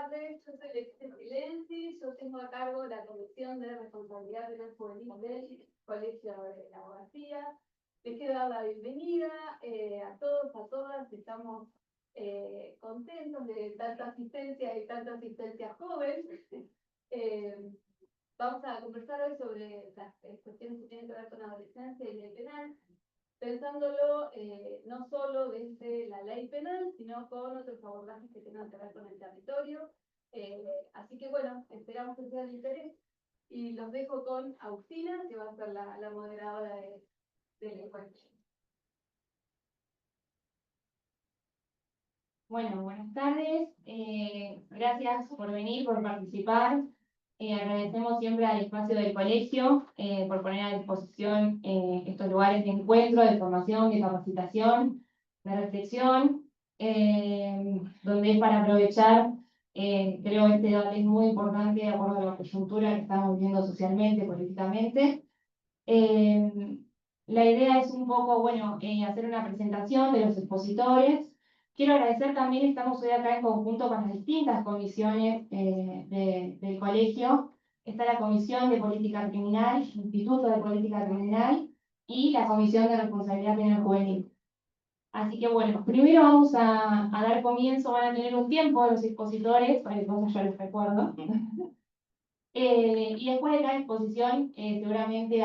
tardes, yo soy Leticia Silenzi, yo tengo a cargo la Comisión de Responsabilidad Penal Juvenil del Colegio de la Abogacía. Les quiero dar la bienvenida a todos, a todas, estamos contentos de tanta asistencia y tanta asistencia joven. Vamos a conversar hoy sobre las cuestiones que tienen que ver con adolescencia y ley penal, pensándolo no solo desde la ley penal, sino con otros abordajes que tengan que ver con el territorio. Así que bueno, esperamos que sea de interés y los dejo con Agustina, que va a ser la moderadora del encuentro. Bueno, buenas tardes. Gracias por venir, por participar. Agradecemos siempre al espacio del colegio por poner a disposición estos lugares de encuentro, de formación, de capacitación, de reflexión, donde es para aprovechar, creo este debate es muy importante de acuerdo a la coyuntura que estamos viviendo socialmente, políticamente. La idea es un poco, bueno, hacer una presentación de los expositores. Quiero agradecer también, estamos hoy acá en conjunto con las distintas comisiones del colegio. Está la Comisión de Política Criminal, Instituto de Política Criminal y la Comisión de Responsabilidad Penal Juvenil. Así que bueno, primero vamos a dar comienzo, van a tener un tiempo los expositores, para que cosas ya les recuerdo. Y después de cada exposición, seguramente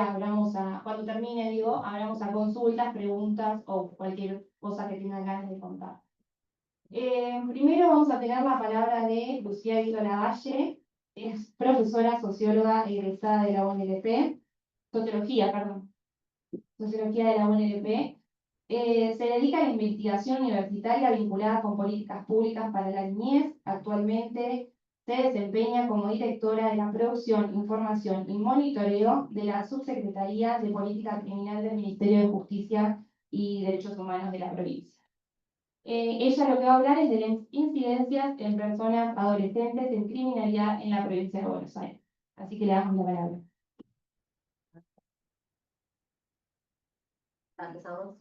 cuando termine, abramos a consultas, preguntas o cualquier cosa que tengan ganas de contar. Primero vamos a tener la palabra de Lucía Guido Lavalle, es profesora socióloga egresada de la UNLP, sociología de la UNLP. Se dedica a la investigación universitaria vinculada con políticas públicas para la niñez. Actualmente se desempeña como directora de la producción, información y monitoreo de la Subsecretaría de Política Criminal del Ministerio de Justicia y Derechos Humanos de la provincia. Ella lo que va a hablar es de las incidencias en personas adolescentes en criminalidad en la provincia de Buenos Aires. Así que le damos la palabra. Empezamos.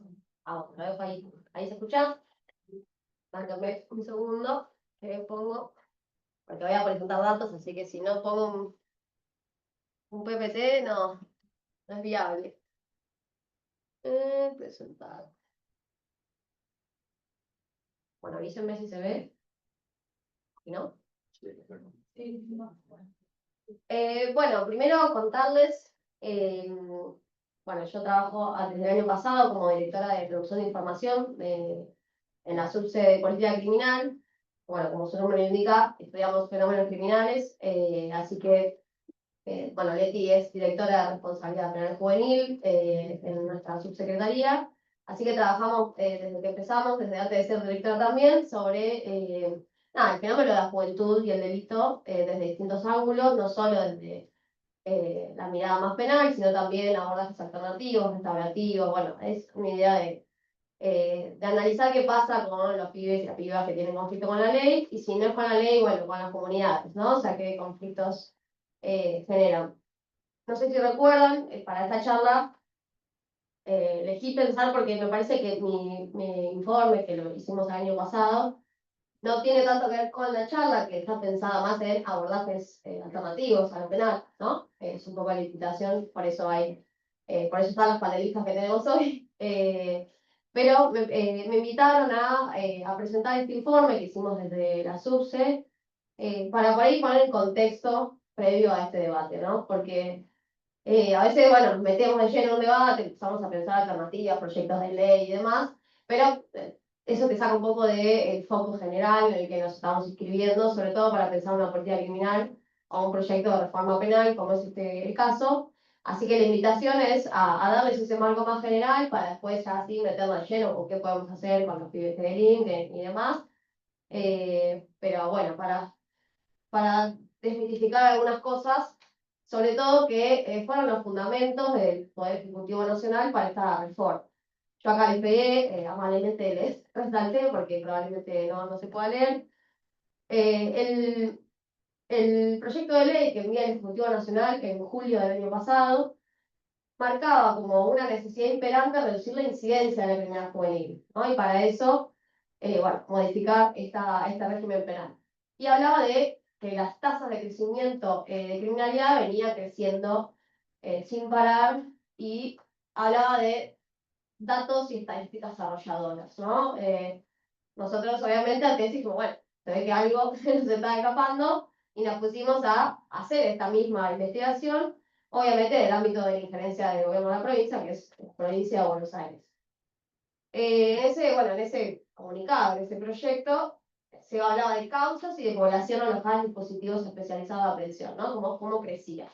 Lo dejo ahí. ¿Ahí se escucha? Márcame un segundo, que pongo, porque voy a presentar datos, así que si no pongo un PPT, no es viable. Presentar. Bueno, avísenme si se ve. ¿Y no? Sí, Bueno, primero contarles, bueno, yo trabajo desde el año pasado como directora de producción de información en la subsede de política criminal. Bueno, como su nombre lo indica, estudiamos fenómenos criminales, así que, bueno, Leti es directora de responsabilidad penal juvenil en nuestra subsecretaría, así que trabajamos desde que empezamos, desde antes de ser directora también, sobre el fenómeno de la juventud y el delito desde distintos ángulos, no solo desde la mirada más penal, sino también abordajes alternativos, restaurativos. Bueno, es una idea de analizar qué pasa con los pibes y las pibas que tienen conflicto con la ley, y si no es con la ley, bueno, con las comunidades, ¿no? O sea, qué conflictos generan. No sé si recuerdan, para esta charla, elegí pensar porque me parece que mi informe, que lo hicimos el año pasado, no tiene tanto que ver con la charla, que está pensada más en abordajes alternativos a lo penal, ¿no? Es un poco la invitación, por eso están los panelistas que tenemos hoy. Pero me invitaron a presentar este informe que hicimos desde la SUBSE, para por ahí poner en contexto previo a este debate, ¿no? Porque a veces, bueno, nos metemos de lleno en un debate, empezamos a pensar alternativas, proyectos de ley y demás, pero eso te saca un poco del foco general en el que nos estamos inscribiendo, sobre todo para pensar una política criminal o un proyecto de reforma penal, como es el caso. Así que la invitación es a darles ese marco más general para después ya así meternos de lleno con qué podemos hacer con los pibes que delinquen y demás. Pero bueno, para desmitificar algunas cosas, sobre todo que fueron los fundamentos del Poder Ejecutivo Nacional para esta reforma. Yo acá les pegué, amablemente les resalté, porque probablemente no se pueda leer. El proyecto de ley que envía el Ejecutivo Nacional en julio del año pasado marcaba como una necesidad imperante reducir la incidencia de la criminalidad juvenil, ¿no? Y para eso, bueno, modificar este régimen penal. y hablaba de que las tasas de crecimiento de criminalidad venían creciendo sin parar y hablaba de datos y estadísticas arrolladoras, ¿no? Nosotros obviamente antes dijimos, bueno, se ve que algo se nos está escapando y nos pusimos a hacer esta misma investigación, obviamente en el ámbito de la injerencia del gobierno de la provincia, que es la provincia de Buenos Aires. En ese comunicado, en ese proyecto, se hablaba de causas y de población alojada en dispositivos especializados de aprehensión, ¿no? Cómo crecía.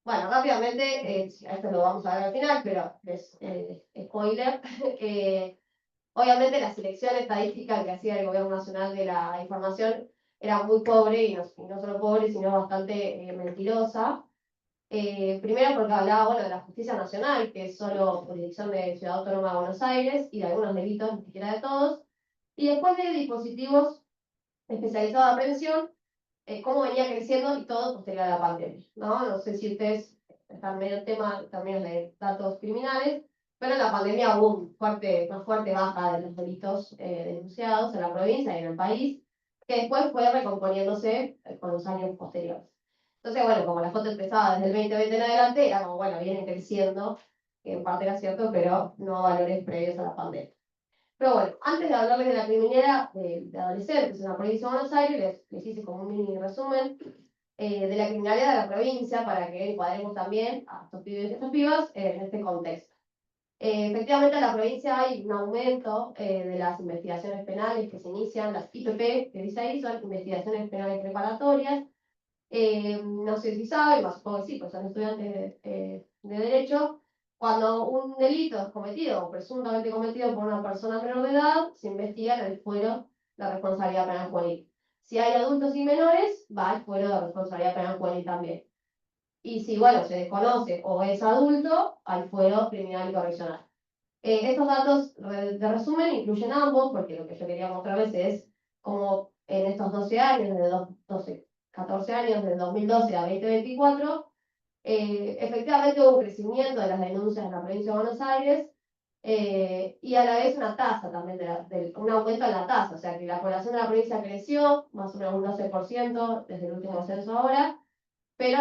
Bueno, rápidamente, esto lo vamos a ver al final, pero spoiler, obviamente la selección estadística que hacía el Gobierno Nacional de la Información era muy pobre, y no solo pobre, sino bastante mentirosa. Primero porque hablaba, bueno, de la justicia nacional, que es solo jurisdicción de Ciudad Autónoma de Buenos Aires, y de algunos delitos, ni siquiera de todos. Y después de dispositivos especializados de aprehensión, cómo venía creciendo y todo posterior a la pandemia, ¿no? No sé si ustedes están medio en tema también de datos criminales, pero en la pandemia hubo una fuerte baja de los delitos denunciados en la provincia y en el país, que después fue recomponiéndose con los años posteriores. Entonces, bueno, como la foto empezaba desde el 2020 en adelante, era como, bueno, vienen creciendo, que en parte era cierto, pero no valores previos a la pandemia. Pero bueno, antes de hablarles de la criminalidad de adolescentes en la provincia de Buenos Aires, les hice como un mini resumen de la criminalidad de la provincia para que encuadremos también a estos pibes y estas pibas en este contexto. Efectivamente, en la provincia hay un aumento de las investigaciones penales que se inician, las IPP, que dice ahí, son investigaciones penales preparatorias. No sé si saben, más supongo que sí, pues son estudiantes de Derecho. Cuando un delito es cometido o presuntamente cometido por una persona menor de edad, se investiga en el fuero de responsabilidad penal juvenil. Si hay adultos y menores, va al fuero de responsabilidad penal juvenil también. Y si, bueno, se desconoce o es adulto, al fuero criminal y correccional. Estos datos de resumen incluyen ambos, porque lo que yo quería mostrarles es cómo en estos 12 años, desde 14 años, desde 2012 a 2024, efectivamente hubo un crecimiento de las denuncias en la provincia de Buenos Aires, y a la vez una tasa también, un aumento en la tasa, o sea que la población de la provincia creció más o menos un 12% desde el último censo ahora, pero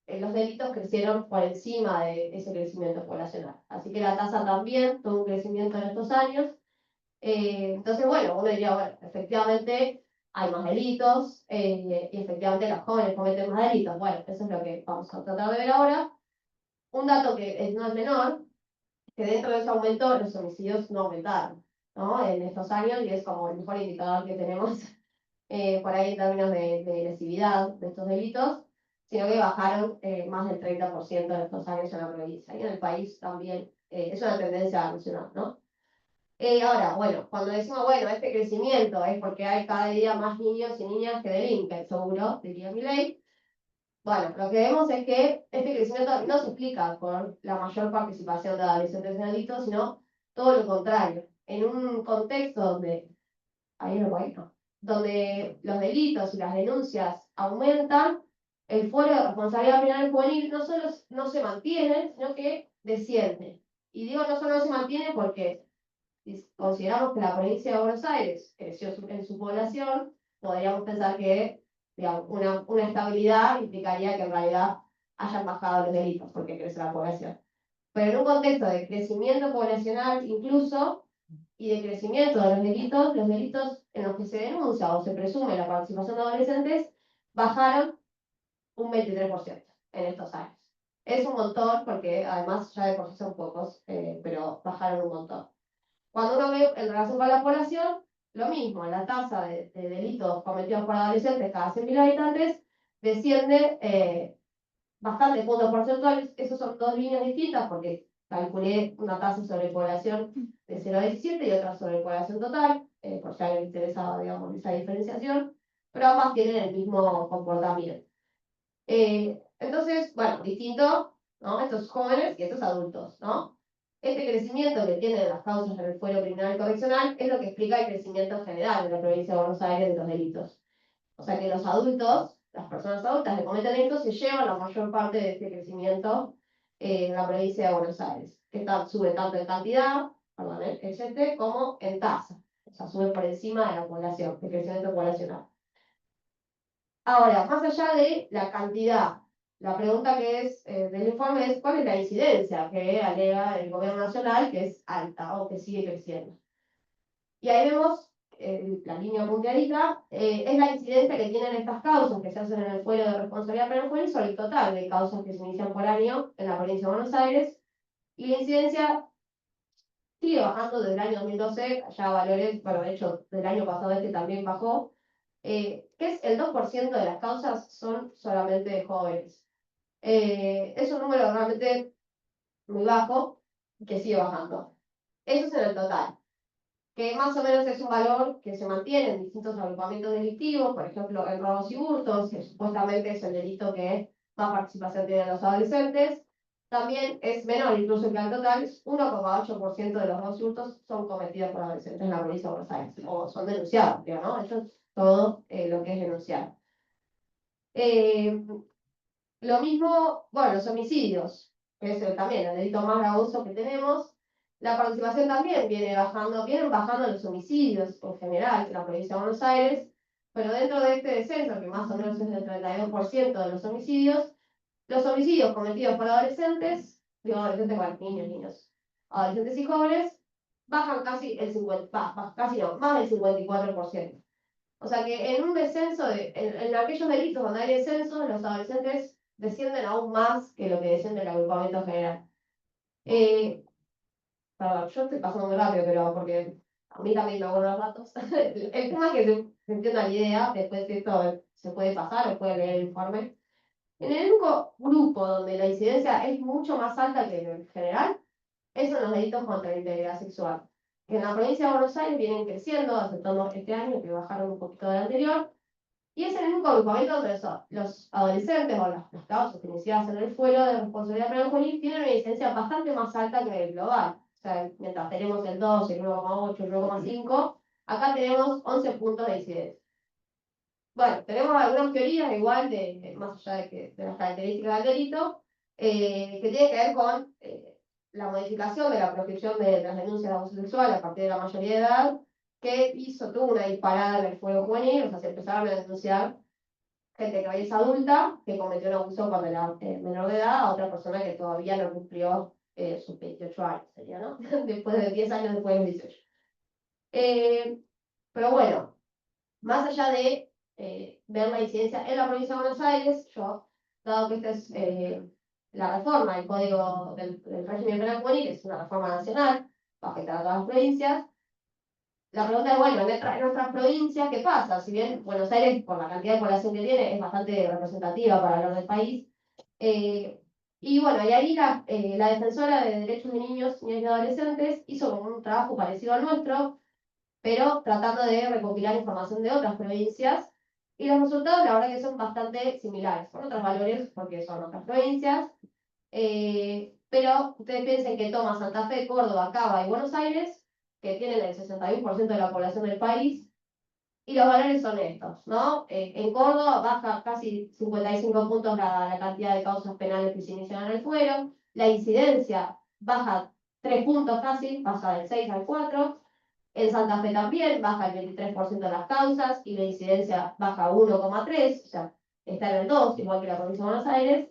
los delitos crecieron por encima de ese crecimiento poblacional. Así que la tasa también tuvo un crecimiento en estos años. Entonces, bueno, uno diría, bueno, efectivamente hay más delitos, y efectivamente los jóvenes cometen más delitos. Bueno, eso es lo que vamos a tratar de ver ahora. Un dato que no es menor, que dentro de ese aumento los homicidios no aumentaron, ¿no? En estos años, y es como el mejor indicador que tenemos por ahí en términos de lesividad de estos delitos, sino que bajaron más del 30% de estos años en la provincia. Y en el país también es una tendencia nacional, ¿no? Ahora, bueno, cuando decimos, bueno, este crecimiento es porque hay cada día más niños y niñas que delinquen, seguro, diría Milei. Bueno, lo que vemos es que este crecimiento no se explica por la mayor participación de adolescentes en delitos, sino todo lo contrario. En un contexto donde, ahí lo voy, no, donde los delitos y las denuncias aumentan, el fuero de responsabilidad penal juvenil no solo no se mantiene, sino que desciende. Y digo no solo no se mantiene porque si consideramos que la provincia de Buenos Aires creció en su población, podríamos pensar que, digamos, una estabilidad implicaría que en realidad hayan bajado los delitos porque crece la población. Pero en un contexto de crecimiento poblacional incluso, y de crecimiento de los delitos en los que se denuncia o se presume la participación de adolescentes, bajaron un 23% en estos años. Es un montón porque además ya de por sí son pocos, pero bajaron un montón. Cuando uno ve en relación con la población, lo mismo, la tasa de delitos cometidos por adolescentes cada 100.000 habitantes desciende bastantes puntos porcentuales. Esos son dos líneas distintas porque calculé una tasa sobre población de 0,17 y otra sobre población total, por si a alguien le interesaba, digamos, esa diferenciación, pero ambas tienen el mismo comportamiento. Entonces, bueno, distinto, ¿no? Estos jóvenes y estos adultos, ¿no? Este crecimiento que tienen las causas en el fuero criminal y correccional es lo que explica el crecimiento general en la provincia de Buenos Aires de los delitos. O sea que los adultos, las personas adultas que cometen delitos, se llevan la mayor parte de este crecimiento en la provincia de Buenos Aires, que sube tanto en cantidad, perdón, como en tasa. O sea, sube por encima de la población, el crecimiento poblacional. Ahora, más allá de la cantidad, la pregunta que es del informe es ¿cuál es la incidencia que alega el gobierno nacional que es alta o que sigue creciendo? Y ahí vemos la línea punteadita, es la incidencia que tienen estas causas que se hacen en el fuero de responsabilidad penal juvenil sobre el total de causas que se inician por año en la provincia de Buenos Aires. Y la incidencia sigue bajando desde el año 2012, ya valores, bueno, de hecho, del año pasado este también bajó, que es el 2% de las causas son solamente de jóvenes. Es un número realmente muy bajo que sigue bajando. Eso es en el total, que más o menos es un valor que se mantiene en distintos agrupamientos delictivos, por ejemplo, en robos y hurtos, que supuestamente es el delito que más participación tienen los adolescentes. También es menor incluso que el total, 1,8% de los robos y hurtos son cometidos por adolescentes en la provincia de Buenos Aires, o son denunciados, digo, ¿no? Eso es todo lo que es denunciado. Lo mismo, bueno, los homicidios, que es también el delito más gravoso que tenemos. La participación también vienen bajando los homicidios en general en la provincia de Buenos Aires, pero dentro de este descenso, que más o menos es del 32% de los homicidios cometidos por adolescentes, digo adolescentes, bueno, niños, adolescentes y jóvenes, bajan casi el 50, casi no, más del 54%. O sea que en un descenso, en aquellos delitos donde hay descensos, los adolescentes descienden aún más que lo que desciende el agrupamiento general. Perdón, yo estoy pasando muy rápido, pero porque a mí también me acuerdo los datos. El tema es que se entienda la idea, después de esto se puede pasar o puede leer el informe. En el único grupo donde la incidencia es mucho más alta que en el general, es en los delitos contra la integridad sexual, que en la provincia de Buenos Aires vienen creciendo, aceptando este año, que bajaron un poquito del anterior, y es el único agrupamiento donde los adolescentes o las causas iniciadas en el fuero de responsabilidad penal juvenil tienen una incidencia bastante más alta que el global. O sea, mientras tenemos el 2, el 1,8, el 1,5, acá tenemos 11 puntos de incidencia. Bueno, tenemos algunas teorías igual, más allá de las características del delito, que tiene que ver con la modificación de la prescripción de las denuncias de abuso sexual a partir de la mayoría de edad, que tuvo una disparada en el fuero juvenil, o sea, se empezaron a denunciar gente que hoy es adulta, que cometió un abuso cuando era menor de edad, a otra persona que todavía no cumplió sus 28 años, sería, ¿no? Después de 10 años después de los 18. Pero bueno, más allá de ver la incidencia en la provincia de Buenos Aires, yo, dado que esta es la reforma del Código del Régimen Penal Juvenil, es una reforma nacional, va a afectar a todas las provincias. La pregunta es, bueno, en nuestras provincias, ¿qué pasa? Si bien Buenos Aires, por la cantidad de población que tiene, es bastante representativa para hablar del país. Y bueno, y ahí la defensora de derechos de niños, niñas y adolescentes hizo como un trabajo parecido al nuestro, pero tratando de recopilar información de otras provincias. Y los resultados, la verdad que son bastante similares, con otros valores, porque son otras provincias. Pero ustedes piensen que toma Santa Fe, Córdoba, Cava y Buenos Aires, que tienen el 61% de la población del país, y los valores son estos, ¿no? En Córdoba baja casi 55 puntos la cantidad de causas penales que se inician en el fuero, la incidencia baja 3 puntos casi, pasa del 6 al 4, en Santa Fe también baja el 23% de las causas y la incidencia baja 1,3, o sea, está en el 2, igual que la provincia de Buenos Aires.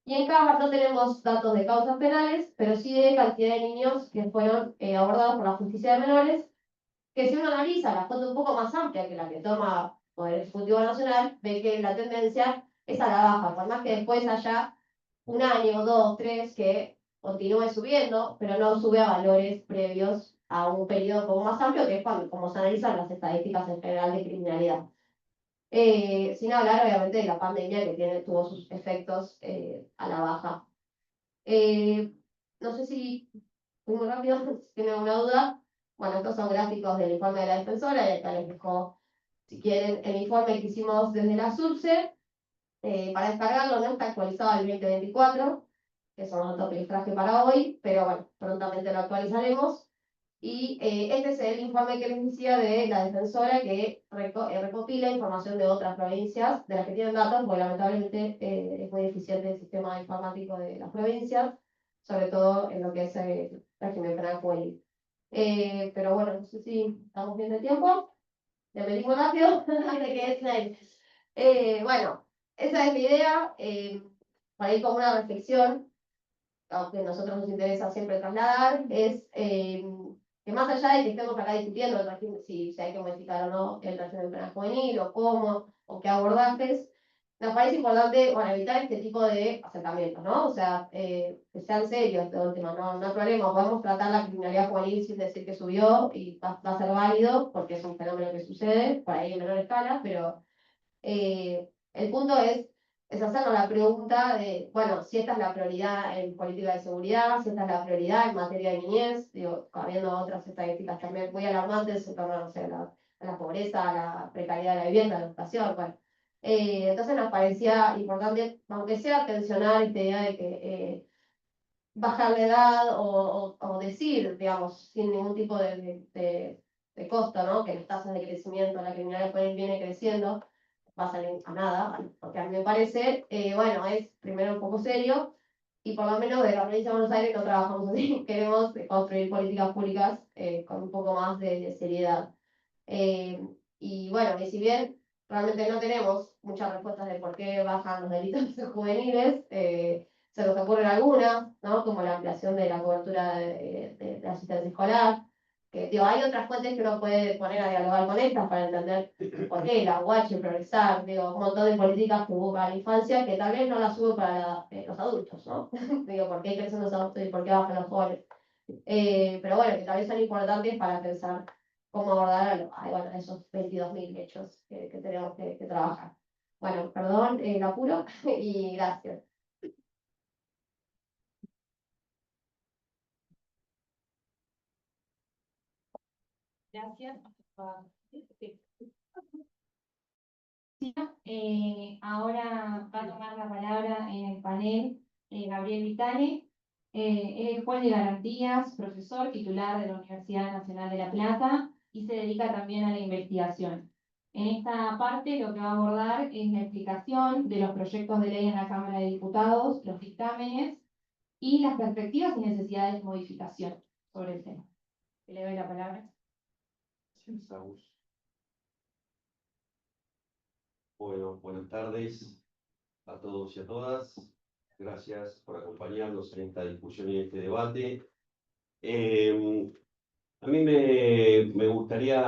Y en Cava no tenemos datos de causas penales, pero sí de cantidad de niños que fueron abordados por la justicia de menores, que si uno analiza la foto un poco más amplia que la que toma Poder Ejecutivo Nacional, ve que la tendencia es a la baja, por más que después haya un año, dos, tres, que continúe subiendo, pero no sube a valores previos a un periodo un poco más amplio, que es cuando, como se analizan las estadísticas en general de criminalidad. Sin hablar, obviamente, de la pandemia que tuvo sus efectos a la baja. No sé si fui muy rápido, si tienen alguna duda. Bueno, estos son gráficos del informe de la defensora, y acá les dejo, si quieren, el informe que hicimos desde la SUBSE. Para descargarlo no está actualizado el 2024, que son los datos que les traje para hoy, pero bueno, prontamente lo actualizaremos. Y este es el informe que les decía de la defensora, que recopila información de otras provincias, de las que tienen datos, porque lamentablemente es muy deficiente el sistema informático de las provincias, sobre todo en lo que es el régimen penal juvenil. Pero bueno, no sé si estamos bien de tiempo. Ya me digo rápido, antes de que Bueno, esa es la idea. Para ir como una reflexión, aunque a nosotros nos interesa siempre trasladar, es que más allá de que estemos acá discutiendo el régimen, si hay que modificar o no el régimen penal juvenil, o cómo, o qué abordajes, nos parece importante, bueno, evitar este tipo de acercamientos, ¿no? O sea, que sean serios de última, no hay problema, podemos tratar la criminalidad juvenil sin decir que subió y va a ser válido, porque es un fenómeno que sucede, por ahí en menor escala, pero el punto es hacernos la pregunta de, bueno, si esta es la prioridad en política de seguridad, si esta es la prioridad en materia de niñez, digo, habiendo otras estadísticas también muy alarmantes en torno, no sé, a la pobreza, a la precariedad de la vivienda, a la educación, bueno. Entonces nos parecía importante, aunque sea tensionar esta idea de que bajar la edad o decir, digamos, sin ningún tipo de costo, ¿no? Que las tasas de crecimiento, la criminalidad juvenil viene creciendo, va a salir a nada, ¿vale? Porque a mí me parece, bueno, es primero un poco serio, y por lo menos de la provincia de Buenos Aires no trabajamos así, queremos construir políticas públicas con un poco más de seriedad. Eh, y bueno, y si bien realmente no tenemos muchas respuestas de por qué bajan los delitos juveniles, se nos ocurren algunas, ¿no? Como la ampliación de la cobertura de asistencia escolar, que digo, hay otras fuentes que uno puede poner a dialogar con estas para entender por qué, la UH, progresar, digo, un montón de políticas que hubo para la infancia que tal vez no las hubo para los adultos, ¿no? Digo, ¿por qué crecen los adultos y por qué bajan los jóvenes? Pero bueno, que tal vez son importantes para pensar cómo abordar bueno, esos 22.000 hechos que tenemos que trabajar. Bueno, perdón, el apuro y gracias. Gracias. Ahora va a tomar la palabra en el panel Gabriel Vitale. Él es juez de garantías, profesor titular de la Universidad Nacional de La Plata y se dedica también a la investigación. En esta parte lo que va a abordar es la explicación de los proyectos de ley en la Cámara de Diputados, los dictámenes y las perspectivas y necesidades de modificación sobre el tema. Le doy la palabra. Gracias, Agus. Bueno, buenas tardes a todos y a todas. Gracias por acompañarnos en esta discusión y en este debate. A mí me gustaría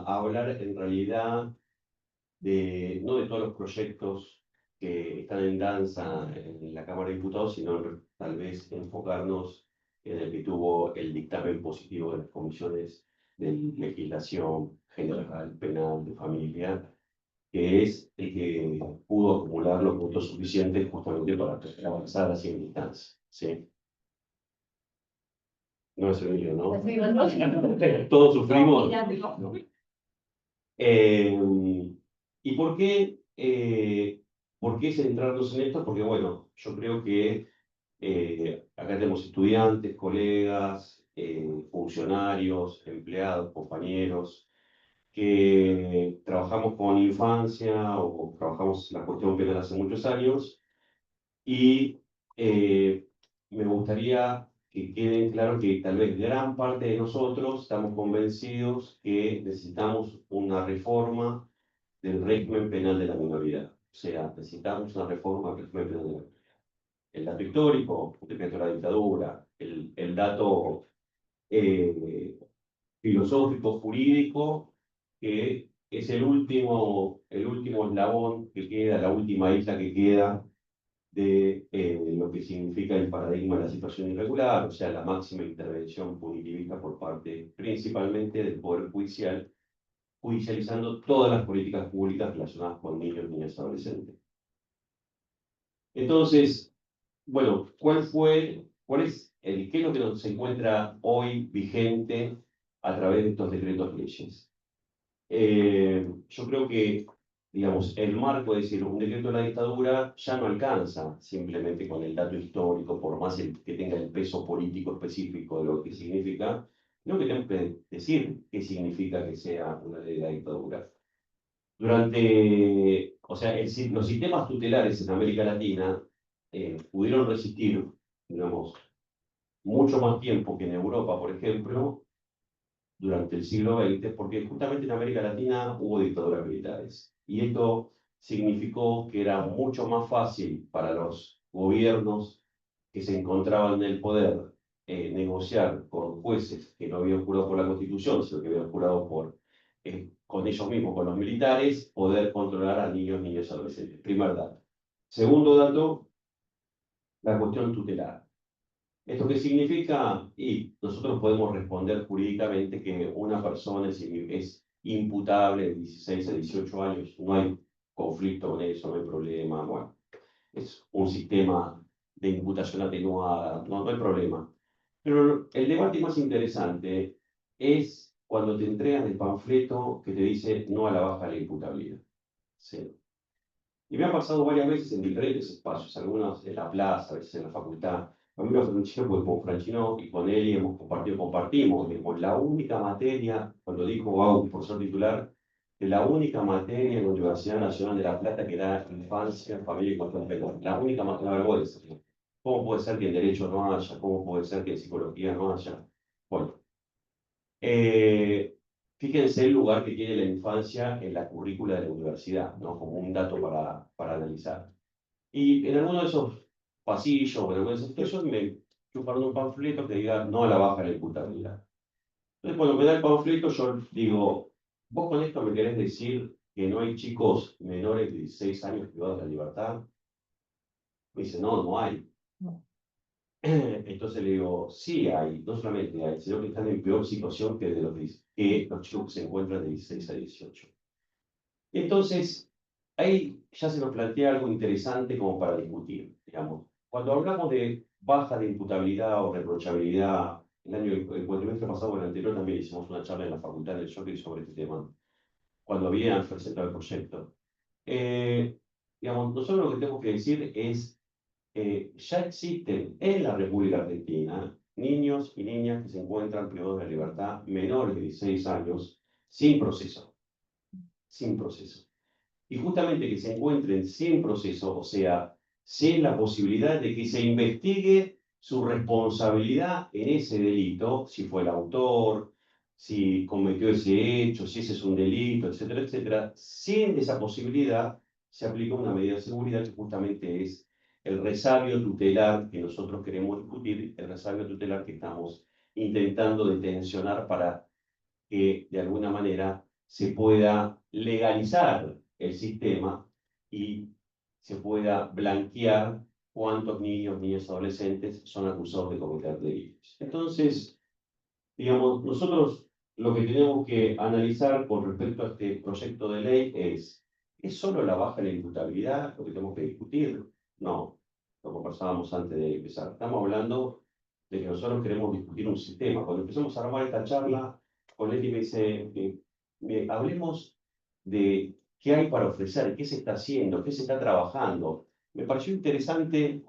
hablar en realidad no de todos los proyectos que están en danza en la Cámara de Diputados, sino tal vez enfocarnos en el que tuvo el dictamen positivo de las comisiones de legislación general, penal, de familia, que es el que pudo acumular los votos suficientes justamente para poder avanzar hacia la instancia. ¿Sí? No es el mío, ¿no? Todos sufrimos. No. ¿Y por qué centrarnos en esto? Porque, bueno, yo creo que acá tenemos estudiantes, colegas, funcionarios, empleados, compañeros, que trabajamos con infancia o trabajamos la cuestión penal hace muchos años y me gustaría que quede claro que tal vez gran parte de nosotros estamos convencidos que necesitamos una reforma del régimen penal de la minoría. O sea, necesitamos una reforma del régimen penal de la minoría. El dato histórico, el decreto de la dictadura, el dato filosófico, jurídico, que es el último eslabón que queda, la última isla que queda de lo que significa el paradigma de la situación irregular, o sea, la máxima intervención punitivista por parte principalmente del Poder Judicial, judicializando todas las políticas públicas relacionadas con niños, niñas y adolescentes. Entonces, bueno, qué es lo que nos encuentra hoy vigente a través de estos decretos leyes? Yo creo que, digamos, el marco, es decir, un decreto de la dictadura ya no alcanza simplemente con el dato histórico, por más que tenga el peso político específico de lo que significa, sino que tenemos que decir qué significa que sea una ley de la dictadura. O sea, los sistemas tutelares en América Latina pudieron resistir, digamos, mucho más tiempo que en Europa, por ejemplo, durante el siglo XX, porque justamente en América Latina hubo dictaduras militares. Y esto significó que era mucho más fácil para los gobiernos que se encontraban en el poder negociar con jueces que no habían jurado por la Constitución, sino que habían jurado con ellos mismos, con los militares, poder controlar a niños, niñas y adolescentes. Primer dato. Segundo dato, la cuestión tutelar. ¿Esto qué significa? Y nosotros podemos responder jurídicamente que una persona es imputable de 16 a 18 años, no hay conflicto con eso, no hay problema, bueno, es un sistema de imputación atenuada, no hay problema. Pero el debate más interesante es cuando te entregan el panfleto que te dice no a la baja de la imputabilidad. Sí. Y me ha pasado varias veces en diferentes espacios, algunos en la plaza, a veces en la facultad. A mí me Franchino, porque con Franchino y con él hemos compartimos, digamos, la única materia, cuando dijo Bau, profesor titular, de la única materia en la Universidad Nacional de La Plata que da infancia, familia y control penal. La única materia, una vergüenza. ¿Cómo puede ser que en Derecho no haya? ¿Cómo puede ser que en Psicología no haya? Bueno, fíjense el lugar que tiene la infancia en la currícula de la universidad, ¿no? Como un dato para analizar. Y en alguno de esos pasillos, o en alguno de esos textos, me chuparon un panfleto que diga no a la baja de la imputabilidad. Entonces, cuando me da el panfleto, yo digo, ¿vos con esto me querés decir que no hay chicos menores de 16 años privados de la libertad? Me dice, no, no hay. Entonces le digo, sí hay, no solamente hay, sino que están en peor situación que los chicos que se encuentran de 16 a 18. Entonces, ahí ya se nos plantea algo interesante como para discutir, digamos. Cuando hablamos de baja de imputabilidad o reprochabilidad, el cuatrimestre pasado o el anterior también hicimos una charla en la facultad del Jockey sobre este tema, cuando habían presentado el proyecto. Digamos, nosotros lo que tenemos que decir es, ya existen en la República Argentina niños y niñas que se encuentran privados de la libertad menores de 16 años sin proceso. Sin proceso. Y justamente que se encuentren sin proceso, o sea, sin la posibilidad de que se investigue su responsabilidad en ese delito, si fue el autor, si cometió ese hecho, si ese es un delito, etcétera, etcétera, sin esa posibilidad se aplica una medida de seguridad que justamente es el resabio tutelar que nosotros queremos discutir, el resabio tutelar que estamos intentando detencionar para que de alguna manera se pueda legalizar el sistema y se pueda blanquear cuántos niños, niñas, adolescentes son acusados de cometer delitos. Entonces, digamos, nosotros lo que tenemos que analizar con respecto a este proyecto de ley ¿es solo la baja de la imputabilidad lo que tenemos que discutir? No, lo conversábamos antes de empezar. Estamos hablando de que nosotros queremos discutir un sistema. Cuando empezamos a armar esta charla, Coletti me dice, hablemos de qué hay para ofrecer, qué se está haciendo, qué se está trabajando. Me pareció interesante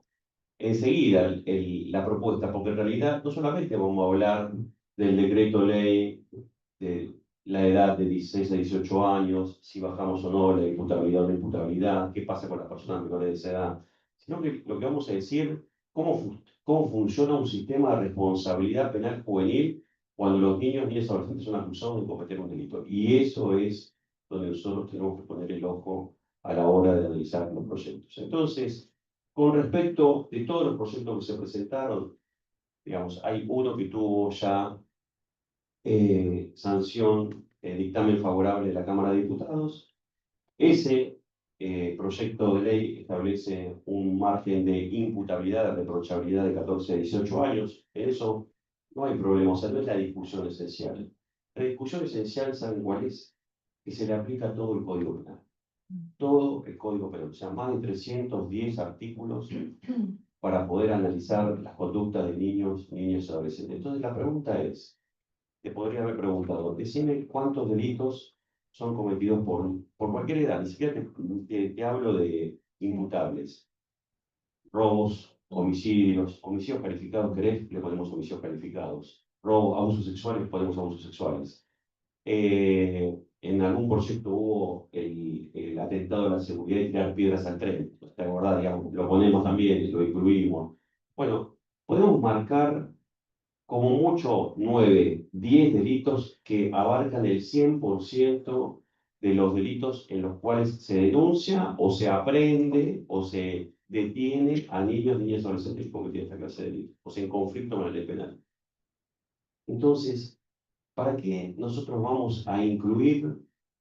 enseguida la propuesta, porque en realidad no solamente vamos a hablar del decreto ley de la edad de 16 a 18 años, si bajamos o no la imputabilidad o no imputabilidad, qué pasa con las personas menores de esa edad, sino que lo que vamos a decir, cómo funciona un sistema de responsabilidad penal juvenil cuando los niños, niñas y adolescentes son acusados de cometer un delito. Y eso es donde nosotros tenemos que poner el ojo a la hora de analizar los proyectos. Entonces, con respecto de todos los proyectos que se presentaron, digamos, hay uno que tuvo ya sanción, dictamen favorable de la Cámara de Diputados. Ese proyecto de ley establece un margen de imputabilidad, de reprochabilidad de 14 a 18 años. En eso no hay problema, o sea, no es la discusión esencial. La discusión esencial, ¿saben cuál es? Que se le aplica todo el Código Penal. Todo el Código Penal, o sea, más de 310 artículos para poder analizar las conductas de niños, niñas y adolescentes. Entonces la pregunta es, te podría haber preguntado, decime cuántos delitos son cometidos por cualquier edad, ni siquiera te hablo de imputables, robos, homicidios calificados, ¿querés? Le ponemos homicidios calificados, robos, abusos sexuales, ponemos abusos sexuales. En algún proyecto hubo el atentado a la seguridad y tirar piedras al tren, ¿te acordás? Digamos, lo ponemos también, lo incluimos. Bueno, podemos marcar como mucho 9, 10 delitos que abarcan el 100% de los delitos en los cuales se denuncia o se aprende o se detiene a niños, niñas y adolescentes que cometen esta clase de delitos, o sea, en conflicto con la ley penal. Entonces, ¿para qué nosotros vamos a incluir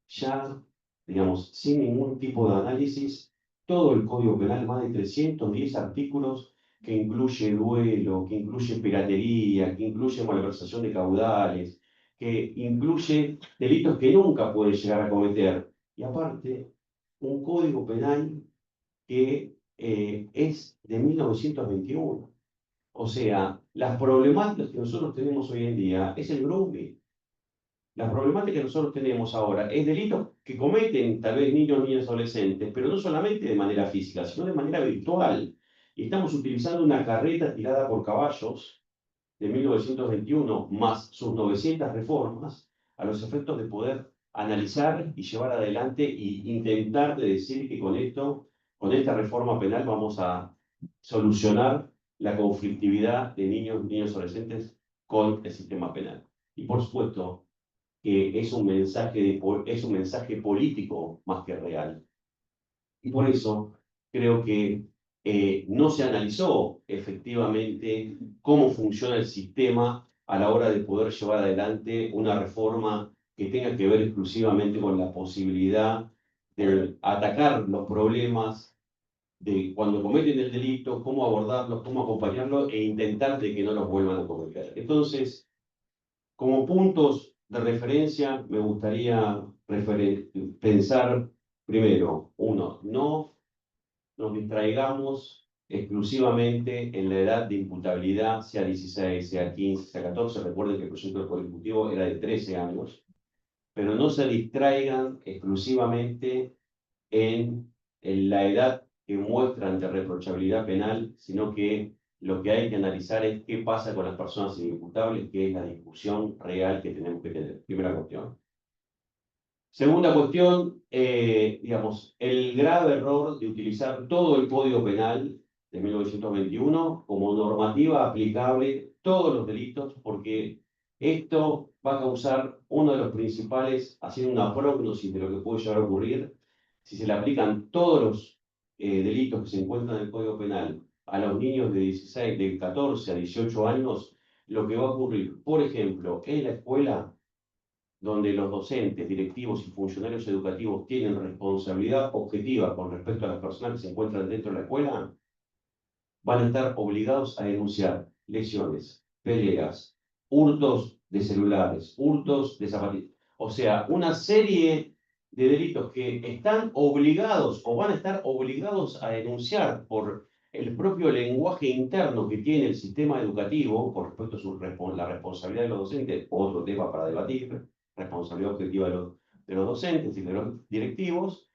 ya, digamos, sin ningún tipo de análisis, todo el Código Penal, más de 310 artículos que incluye duelo, que incluye piratería, que incluye malversación de caudales, que incluye delitos que nunca puede llegar a cometer? Y aparte, un Código Penal que es de 1921. O sea, las problemáticas que nosotros tenemos hoy en día es el grooming. La problemática que nosotros tenemos ahora es delitos que cometen tal vez niños, niñas, adolescentes, pero no solamente de manera física, sino de manera virtual. Y estamos utilizando una carreta tirada por caballos de 1921, más sus 900 reformas, a los efectos de poder analizar y llevar adelante e intentar de decir que con esto, con esta reforma penal, vamos a solucionar la conflictividad de niños, niñas, adolescentes con el sistema penal. Y por supuesto que es un mensaje político más que real. Y por eso creo que no se analizó efectivamente cómo funciona el sistema a la hora de poder llevar adelante una reforma que tenga que ver exclusivamente con la posibilidad de atacar los problemas de cuando cometen el delito, cómo abordarlos, cómo acompañarlos e intentar de que no los vuelvan a cometer. Entonces, como puntos de referencia, me gustaría pensar primero, uno, no nos distraigamos exclusivamente en la edad de imputabilidad, sea 16, sea 15, sea 14. Recuerden que el proyecto del Poder Ejecutivo era de 13 años, pero no se distraigan exclusivamente en la edad que muestra ante reprochabilidad penal, sino que lo que hay que analizar es qué pasa con las personas inimputables, que es la discusión real que tenemos que tener. Primera cuestión. Segunda cuestión, digamos, el grave error de utilizar todo el Código Penal de 1921 como normativa aplicable a todos los delitos, porque esto va a causar uno de los principales, haciendo una prognosis de lo que puede llegar a ocurrir, si se le aplican todos los delitos que se encuentran en el Código Penal a los niños de 14 a 18 años, lo que va a ocurrir, por ejemplo, en la escuela, donde los docentes, directivos y funcionarios educativos tienen responsabilidad objetiva con respecto a las personas que se encuentran dentro de la escuela, van a estar obligados a denunciar lesiones, peleas, hurtos de celulares, hurtos de zapatillas. O sea, una serie de delitos que están obligados o van a estar obligados a denunciar por el propio lenguaje interno que tiene el sistema educativo con respecto a la responsabilidad de los docentes, otro tema para debatir, responsabilidad objetiva de los docentes y de los directivos,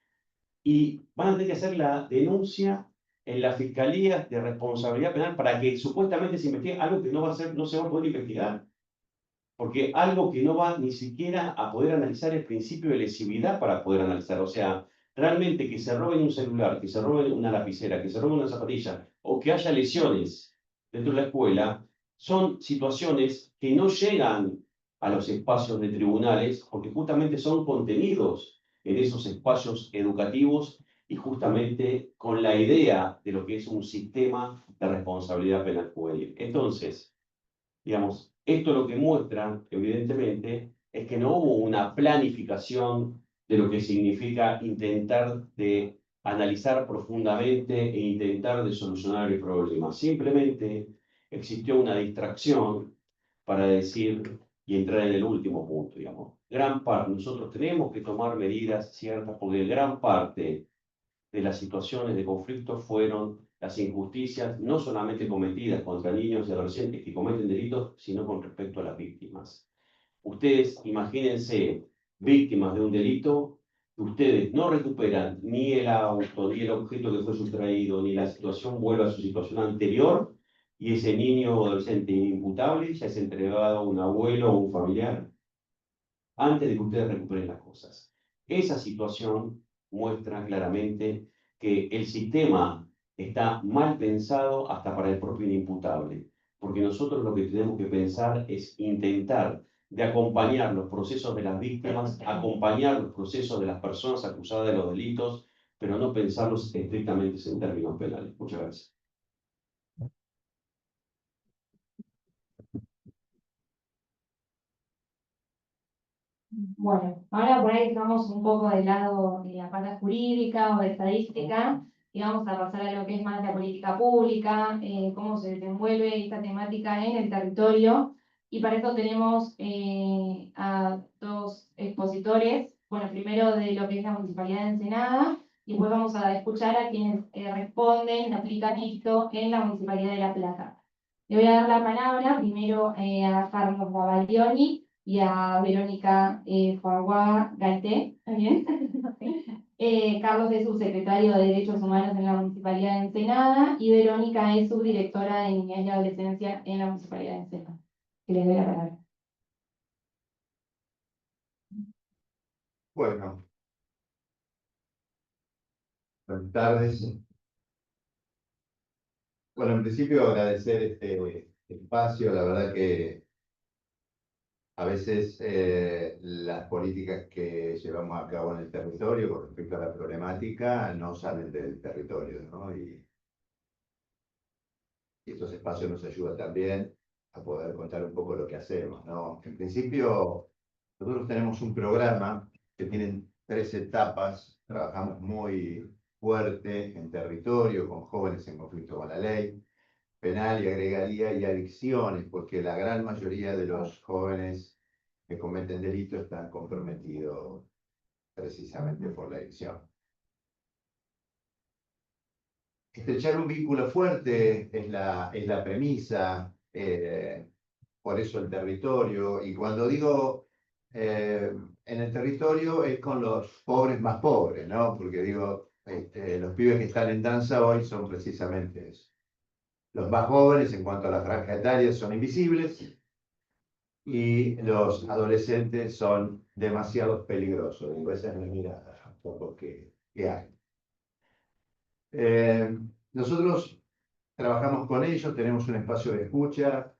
y van a tener que hacer la denuncia en la Fiscalía de Responsabilidad Penal para que supuestamente se investigue algo que no va a ser, no se va a poder investigar. Porque algo que no va ni siquiera a poder analizar el principio de lesividad para poder analizar. O sea, realmente que se roben un celular, que se roben una lapicera, que se roben una zapatilla, o que haya lesiones dentro de la escuela, son situaciones que no llegan a los espacios de tribunales porque justamente son contenidos en esos espacios educativos y justamente con la idea de lo que es un sistema de responsabilidad penal juvenil. Entonces, digamos, esto lo que muestra, evidentemente, es que no hubo una planificación de lo que significa intentar de analizar profundamente e intentar de solucionar el problema. Simplemente existió una distracción para decir y entrar en el último punto, digamos. Gran parte, nosotros tenemos que tomar medidas ciertas porque gran parte de las situaciones de conflicto fueron las injusticias, no solamente cometidas contra niños y adolescentes que cometen delitos, sino con respecto a las víctimas. Ustedes imagínense víctimas de un delito que ustedes no recuperan ni el auto, ni el objeto que fue sustraído, ni la situación vuelve a su situación anterior, y ese niño o adolescente inimputable ya es entregado a un abuelo o un familiar antes de que ustedes recuperen las cosas. Esa situación muestra claramente que el sistema está mal pensado hasta para el propio inimputable, porque nosotros lo que tenemos que pensar es intentar de acompañar los procesos de las víctimas, acompañar los procesos de las personas acusadas de los delitos, pero no pensarlos estrictamente en términos penales. Muchas gracias. Bueno, ahora por ahí dejamos un poco de lado la parte jurídica o de estadística y vamos a pasar a lo que es más la política pública, cómo se desenvuelve esta temática en el territorio. Y para eso tenemos a dos expositores, bueno, primero de lo que es la Municipalidad de Ensenada, y después vamos a escuchar a quienes responden, aplican esto en la Municipalidad de La Plata. Le voy a dar la palabra primero a Carlos Baglioni y a Verónica Faguá Gaité, ¿está bien? Carlos es subsecretario de Derechos Humanos en la Municipalidad de Ensenada y Verónica es subdirectora de Niñez y Adolescencia en la Municipalidad de Ensenada. Que les doy la palabra. Bueno, buenas tardes. Bueno, en principio agradecer este espacio. La verdad que a veces las políticas que llevamos a cabo en el territorio con respecto a la problemática no salen del territorio, ¿no? Y estos espacios nos ayudan también a poder contar un poco lo que hacemos, ¿no? En principio, nosotros tenemos un programa que tiene 3 etapas. Trabajamos muy fuerte en territorio, con jóvenes en conflicto con la ley, penal y agregaría y adicciones, porque la gran mayoría de los jóvenes que cometen delitos están comprometidos precisamente por la adicción. Estrechar un vínculo fuerte es la premisa, por eso el territorio, y cuando digo en el territorio es con los pobres más pobres, ¿no? Porque digo, los pibes que están en danza hoy son precisamente eso. Los más jóvenes en cuanto a la franja etaria son invisibles y los adolescentes son demasiado peligrosos. Digo, esa es la mirada un poco que hay. Nosotros trabajamos con ellos, tenemos un espacio de escucha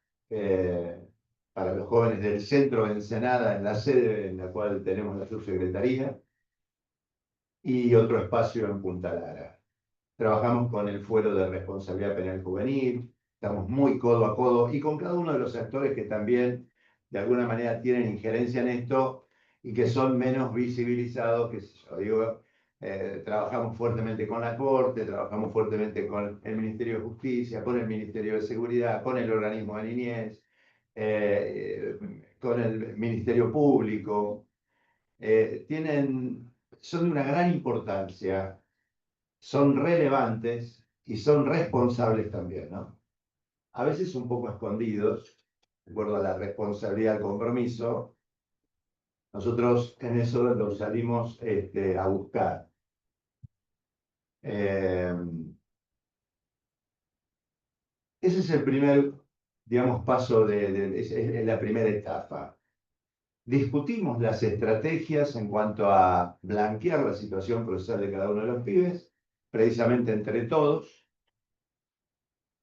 para los jóvenes del centro de Ensenada, en la sede en la cual tenemos la subsecretaría, y otro espacio en Punta Lara. Trabajamos con el Fuero de Responsabilidad Penal Juvenil, estamos muy codo a codo, y con cada uno de los actores que también de alguna manera tienen injerencia en esto y que son menos visibilizados, que yo digo, trabajamos fuertemente con la Corte, trabajamos fuertemente con el Ministerio de Justicia, con el Ministerio de Seguridad, con el organismo de niñez, con el Ministerio Público. Son de una gran importancia, son relevantes y son responsables también, ¿no? A veces un poco escondidos, de acuerdo a la responsabilidad al compromiso. Nosotros en eso lo salimos a buscar. Ese es el primer, digamos, paso, es la primera etapa. Discutimos las estrategias en cuanto a blanquear la situación procesal de cada uno de los pibes, precisamente entre todos.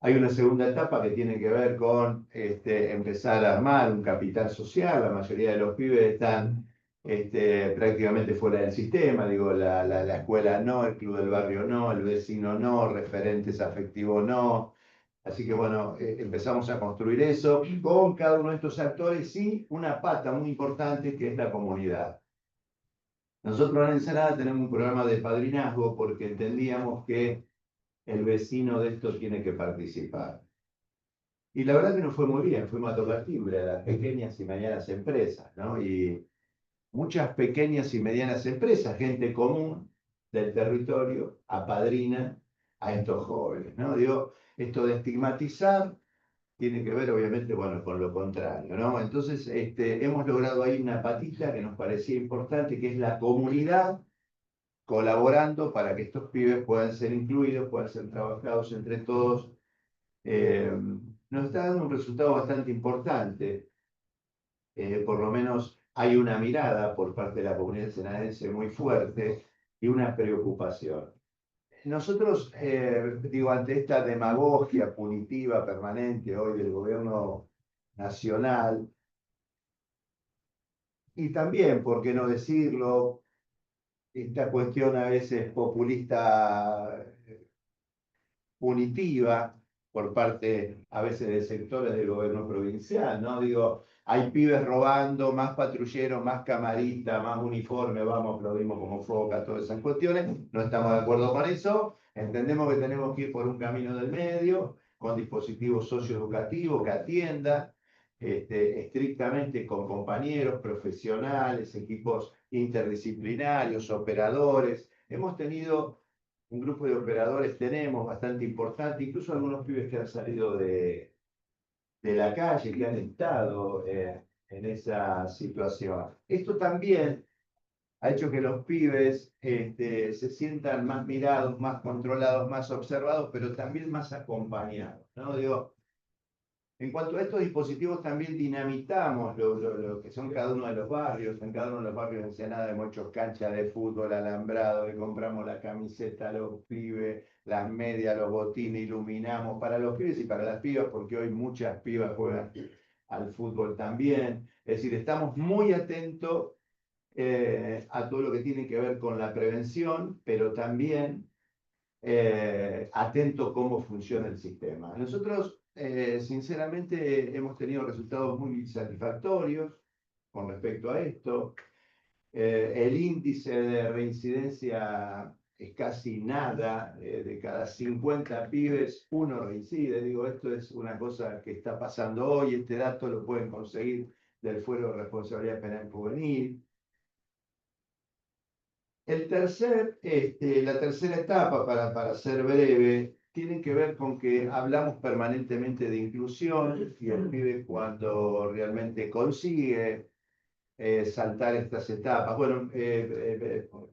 Hay una segunda etapa que tiene que ver con empezar a armar un capital social. La mayoría de los pibes están prácticamente fuera del sistema. Digo, la escuela no, el club del barrio no, el vecino no, referentes afectivos no. Así que bueno, empezamos a construir eso con cada uno de estos actores y una pata muy importante que es la comunidad. Nosotros en Ensenada tenemos un programa de padrinazgo porque entendíamos que el vecino de esto tiene que participar. Y la verdad que nos fue muy bien, fuimos a tocar timbre a las pequeñas y medianas empresas, ¿no? Y muchas pequeñas y medianas empresas, gente común del territorio, apadrinan a estos jóvenes, ¿no? Digo, esto de estigmatizar tiene que ver, obviamente, bueno, con lo contrario, ¿no? Entonces, hemos logrado ahí una patita que nos parecía importante, que es la comunidad colaborando para que estos pibes puedan ser incluidos, puedan ser trabajados entre todos. Nos está dando un resultado bastante importante. Por lo menos hay una mirada por parte de la comunidad senadense muy fuerte y una preocupación. Nosotros, digo, ante esta demagogia punitiva permanente hoy del gobierno nacional, Y también, ¿por qué no decirlo? Esta cuestión a veces populista, punitiva por parte a veces de sectores del gobierno provincial, ¿no? Digo, hay pibes robando, más patrulleros, más camaristas, más uniforme, vamos, aplaudimos como foca, todas esas cuestiones, no estamos de acuerdo con eso, entendemos que tenemos que ir por un camino del medio, con dispositivos socioeducativos que atiendan, estrictamente con compañeros, profesionales, equipos interdisciplinarios, operadores. Hemos tenido un grupo de operadores, tenemos bastante importante, incluso algunos pibes que han salido de la calle, que han estado en esa situación. Esto también ha hecho que los pibes se sientan más mirados, más controlados, más observados, pero también más acompañados, ¿no? Digo, en cuanto a estos dispositivos, también dinamitamos lo que son cada uno de los barrios. En cada uno de los barrios de Ensenada hemos hecho cancha de fútbol, alambrado, le compramos la camiseta a los pibes, las medias, los botines, iluminamos para los pibes y para las pibas, porque hoy muchas pibas juegan al fútbol también. Es decir, estamos muy atentos a todo lo que tiene que ver con la prevención, pero también atento cómo funciona el sistema. Nosotros, sinceramente, hemos tenido resultados muy satisfactorios con respecto a esto. El índice de reincidencia es casi nada, de cada 50 pibes, uno reincide. Digo, esto es una cosa que está pasando hoy, este dato lo pueden conseguir del Fuero de Responsabilidad Penal Juvenil. La tercera etapa, para ser breve, tiene que ver con que hablamos permanentemente de inclusión y el pibe cuando realmente consigue saltar estas etapas. Bueno,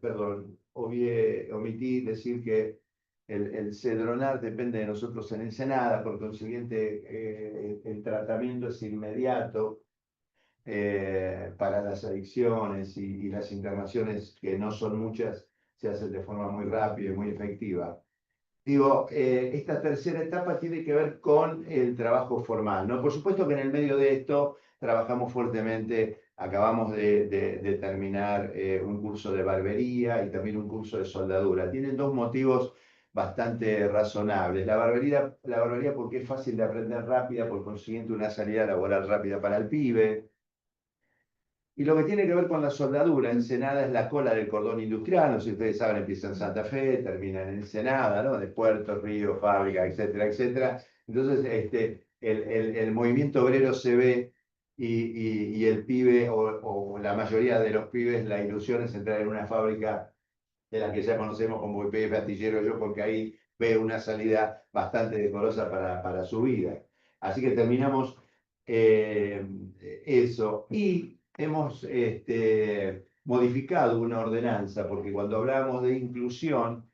perdón, omití decir que el cedronar depende de nosotros en Ensenada, por consiguiente el tratamiento es inmediato para las adicciones y las internaciones, que no son muchas, se hacen de forma muy rápida y muy efectiva. Digo, esta tercera etapa tiene que ver con el trabajo formal, ¿no? Por supuesto que en el medio de esto trabajamos fuertemente, acabamos de terminar un curso de barbería y también un curso de soldadura. Tienen dos motivos bastante razonables. La barbería porque es fácil de aprender rápida, por consiguiente una salida laboral rápida para el pibe. Y lo que tiene que ver con la soldadura, Ensenada es la cola del cordón industrial, no sé si ustedes saben, empieza en Santa Fe, termina en Ensenada, ¿no? De puertos, ríos, fábricas, etcétera, etcétera. Entonces, el movimiento obrero se ve y el pibe, o la mayoría de los pibes, la ilusión es entrar en una fábrica de la que ya conocemos como YPF Astillero Yo, porque ahí ve una salida bastante decorosa para su vida. Así que terminamos eso. Y hemos modificado una ordenanza, porque cuando hablamos de inclusión,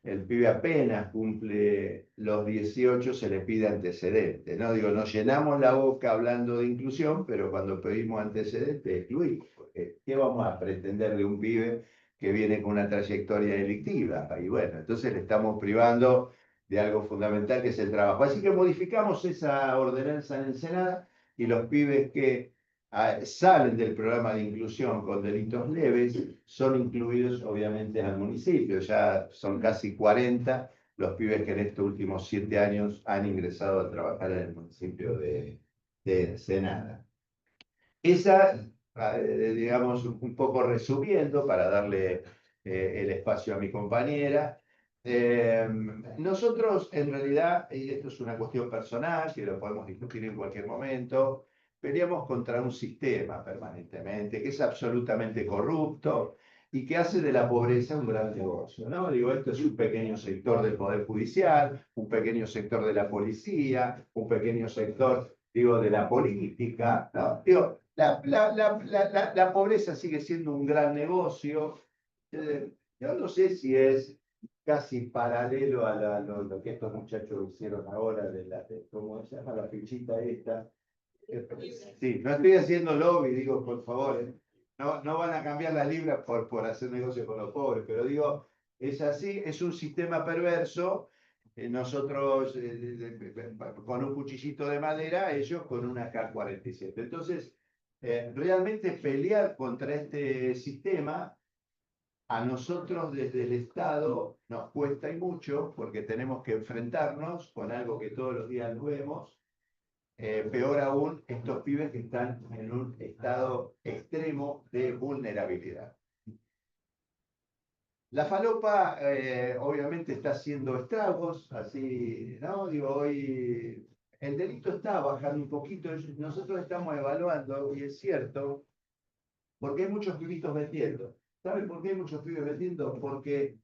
el pibe apenas cumple los 18, se le pide antecedentes, ¿no? Digo, nos llenamos la boca hablando de inclusión, pero cuando pedimos antecedentes, excluimos, porque ¿qué vamos a pretender de un pibe que viene con una trayectoria delictiva? Y bueno, entonces le estamos privando de algo fundamental que es el trabajo. Así que modificamos esa ordenanza en Ensenada y los pibes que salen del programa de inclusión con delitos leves, son incluidos obviamente al municipio. Ya son casi 40 los pibes que en estos últimos 7 años han ingresado a trabajar en el municipio de Ensenada. Esa, digamos, un poco resumiendo para darle el espacio a mi compañera. Nosotros, en realidad, y esto es una cuestión personal, que lo podemos discutir en cualquier momento, peleamos contra un sistema permanentemente, que es absolutamente corrupto y que hace de la pobreza un gran negocio, ¿no? Digo, esto es un pequeño sector del Poder Judicial, un pequeño sector de la policía, un pequeño sector, digo, de la política, ¿no? Digo, la pobreza sigue siendo un gran negocio. Yo no sé si es casi paralelo a lo que estos muchachos hicieron ahora, ¿cómo se llama la fichita esta? Sí, no estoy haciendo lobby, digo, por favor, no van a cambiar las libras por hacer negocio con los pobres, pero digo, es así, es un sistema perverso. Nosotros con un cuchillito de madera, ellos con una K-47. Entonces, realmente pelear contra este sistema a nosotros desde el Estado nos cuesta y mucho porque tenemos que enfrentarnos con algo que todos los días vemos. Peor aún, estos pibes que están en un estado extremo de vulnerabilidad. La falopa obviamente está haciendo estragos, así, ¿no? Digo, hoy el delito está bajando un poquito, nosotros estamos evaluando, y es cierto, porque hay muchos pibitos vendiendo. ¿Saben por qué hay muchos pibes vendiendo? Porque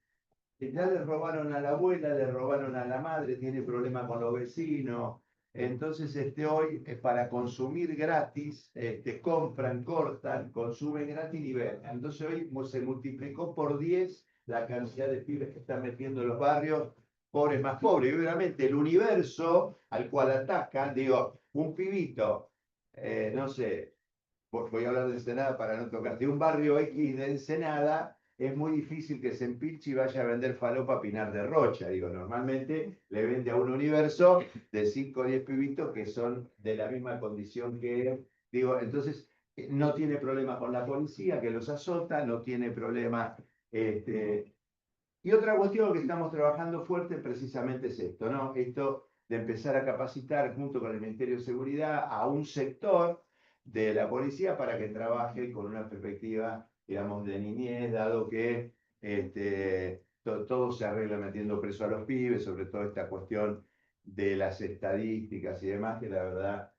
ya le robaron a la abuela, le robaron a la madre, tiene problemas con los vecinos. Entonces, hoy, para consumir gratis, compran, cortan, consumen gratis y venden. Entonces, hoy se multiplicó por 10 la cantidad de pibes que están metiendo en los barrios, pobres más pobres. Y obviamente, el universo al cual atacan, digo, un pibito, no sé, voy a hablar de Ensenada para no tocar, de un barrio X de Ensenada, es muy difícil que se empilche y vaya a vender falopa a Pinar de Rocha. Digo, normalmente le vende a un universo de 5 o 10 pibitos que son de la misma condición que él. Digo, entonces no tiene problema con la policía que los azota, no tiene problema. Y otra cuestión que estamos trabajando fuerte precisamente es esto, ¿no? Esto de empezar a capacitar junto con el Ministerio de Seguridad a un sector de la policía para que trabaje con una perspectiva, digamos, de niñez, dado que todo se arregla metiendo preso a los pibes, sobre todo esta cuestión de las estadísticas y demás, que la verdad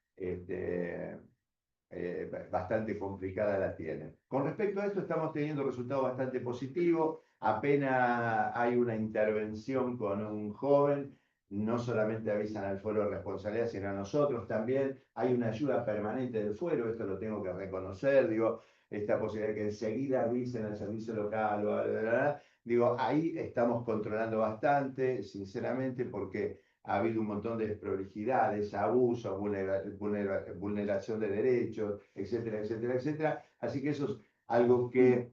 bastante complicada la tienen. Con respecto a esto, estamos teniendo resultados bastante positivos. Apenas hay una intervención con un joven, no solamente avisan al fuero de responsabilidad, sino a nosotros también. Hay una ayuda permanente del fuero, esto lo tengo que reconocer, digo, esta posibilidad de que enseguida avisen al servicio local, bla, bla, bla, bla. Digo, ahí estamos controlando bastante, sinceramente, porque ha habido un montón de desprolijidades, abusos, vulneración de derechos, etcétera, etcétera, etcétera. Así que eso es algo que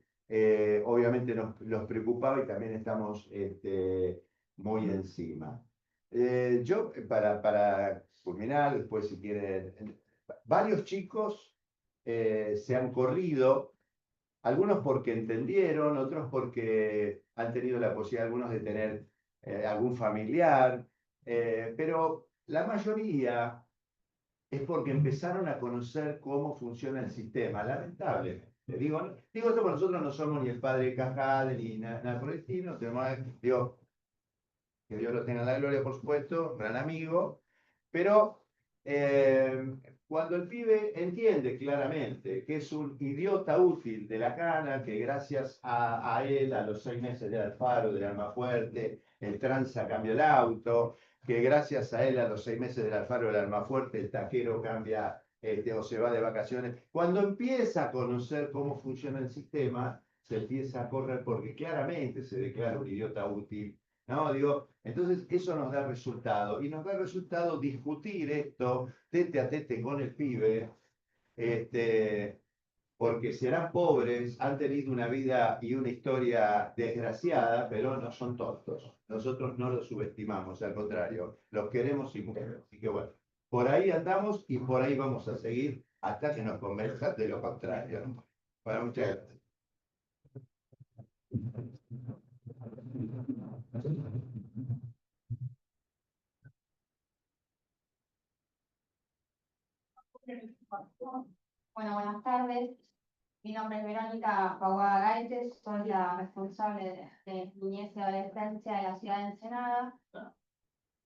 obviamente nos preocupaba y también estamos muy encima. Yo, para culminar, después si quieren, varios chicos se han corrido, algunos porque entendieron, otros porque han tenido la posibilidad, algunos de tener algún familiar, pero la mayoría es porque empezaron a conocer cómo funciona el sistema, lamentablemente. Digo esto porque nosotros no somos ni el padre de Cajade ni nada por el estilo, digo, que Dios lo tenga en la gloria, por supuesto, gran amigo, pero cuando el pibe entiende claramente que es un idiota útil de la cana, que gracias a él, a los 6 meses del Alfaro, del Almafuerte, el tranza cambia el auto, que gracias a él, a los 6 meses del Alfaro, del Almafuerte, el taquero cambia o se va de vacaciones. Cuando empieza a conocer cómo funciona el sistema, se empieza a correr porque claramente se declara un idiota útil. No, digo, entonces eso nos da resultado y nos da resultado discutir esto tete a tete con el pibe, porque serán pobres, han tenido una vida y una historia desgraciada, pero no son tontos. Nosotros no los subestimamos, al contrario, los queremos y mucho. Así que bueno, por ahí andamos y por ahí vamos a seguir hasta que nos convenzan de lo contrario. Bueno, muchas gracias. Bueno, buenas tardes. Mi nombre es Verónica Paguada Gaites, soy la responsable de niñez y adolescencia de la ciudad de Ensenada.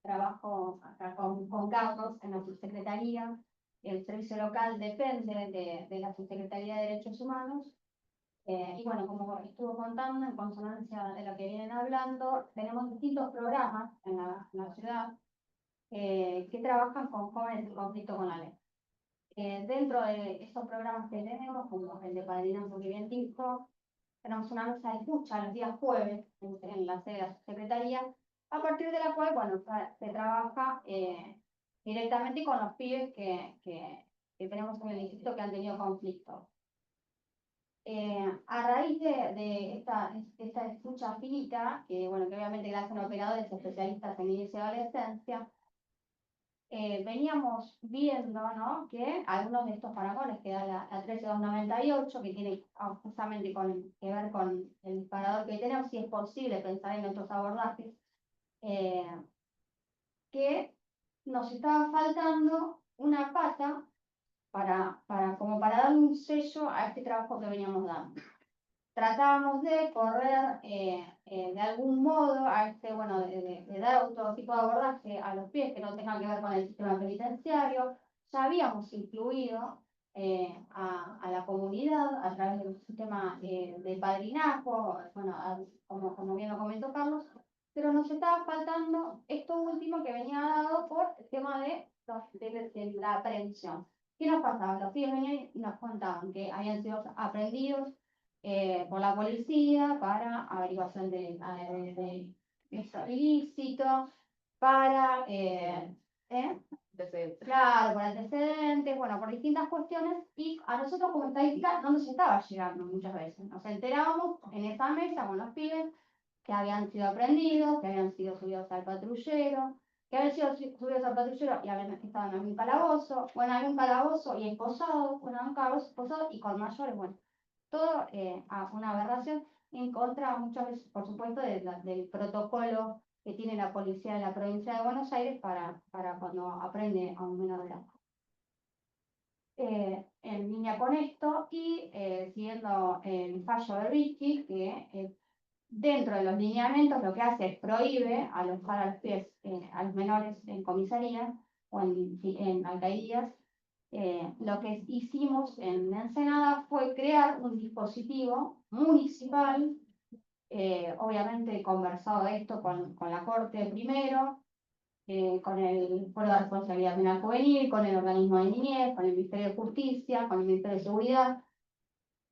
Trabajo acá con Carlos en la subsecretaría. El servicio local depende de la subsecretaría de Derechos Humanos. Y bueno, como estuvo contando, en consonancia de lo que vienen hablando, tenemos distintos programas en la ciudad que trabajan con jóvenes en conflicto con la ley. Dentro de estos programas que tenemos, como el de Padrinazgo que bien dijo, tenemos una mesa de escucha los días jueves en la sede de la Secretaría, a partir de la cual, bueno, se trabaja directamente con los pibes que tenemos en el distrito que han tenido conflictos. A raíz de esta escucha finita, que, bueno, que obviamente la hacen operadores especialistas en niñez y adolescencia, veníamos viendo, ¿no? Que algunos de estos paragones, que da la 13298, que tiene justamente que ver con el disparador que tenemos, si es posible pensar en otros abordajes, que nos estaba faltando una pata como para dar un sello a este trabajo que veníamos dando. Tratábamos de correr de algún modo a de dar otro tipo de abordaje a los pies que no tengan que ver con el sistema penitenciario. Ya habíamos incluido a la comunidad a través de un sistema de padrinazgo, como bien lo comentó Carlos, pero nos estaba faltando esto último que venía dado por el tema de la aprehensión. ¿Qué nos pasaba? Los pies venían y nos contaban que habían sido aprehendidos por la policía para averiguación de esto ilícito, para, claro, por antecedentes, bueno, por distintas cuestiones, y a nosotros como estadística no nos estaba llegando muchas veces. Nos enterábamos en esa mesa con los pibes que habían sido aprendidos, que habían sido subidos al patrullero, que habían sido subidos al patrullero y habían estado en algún calabozo, o en algún calabozo y esposados, bueno, en un calabozo esposado y con mayores, bueno, todo una aberración en contra muchas veces, por supuesto, del protocolo que tiene la policía de la provincia de Buenos Aires para cuando aprende a un menor de edad. En línea con esto y siguiendo el fallo de Ricci, que dentro de los lineamientos lo que hace es prohíbe a los pies a los menores en comisaría o en alcaldías. Lo que hicimos en Ensenada fue crear un dispositivo municipal, obviamente conversado esto con la Corte primero, con el Foro de Responsabilidad Penal Juvenil, con el organismo de niñez, con el Ministerio de Justicia, con el Ministerio de Seguridad.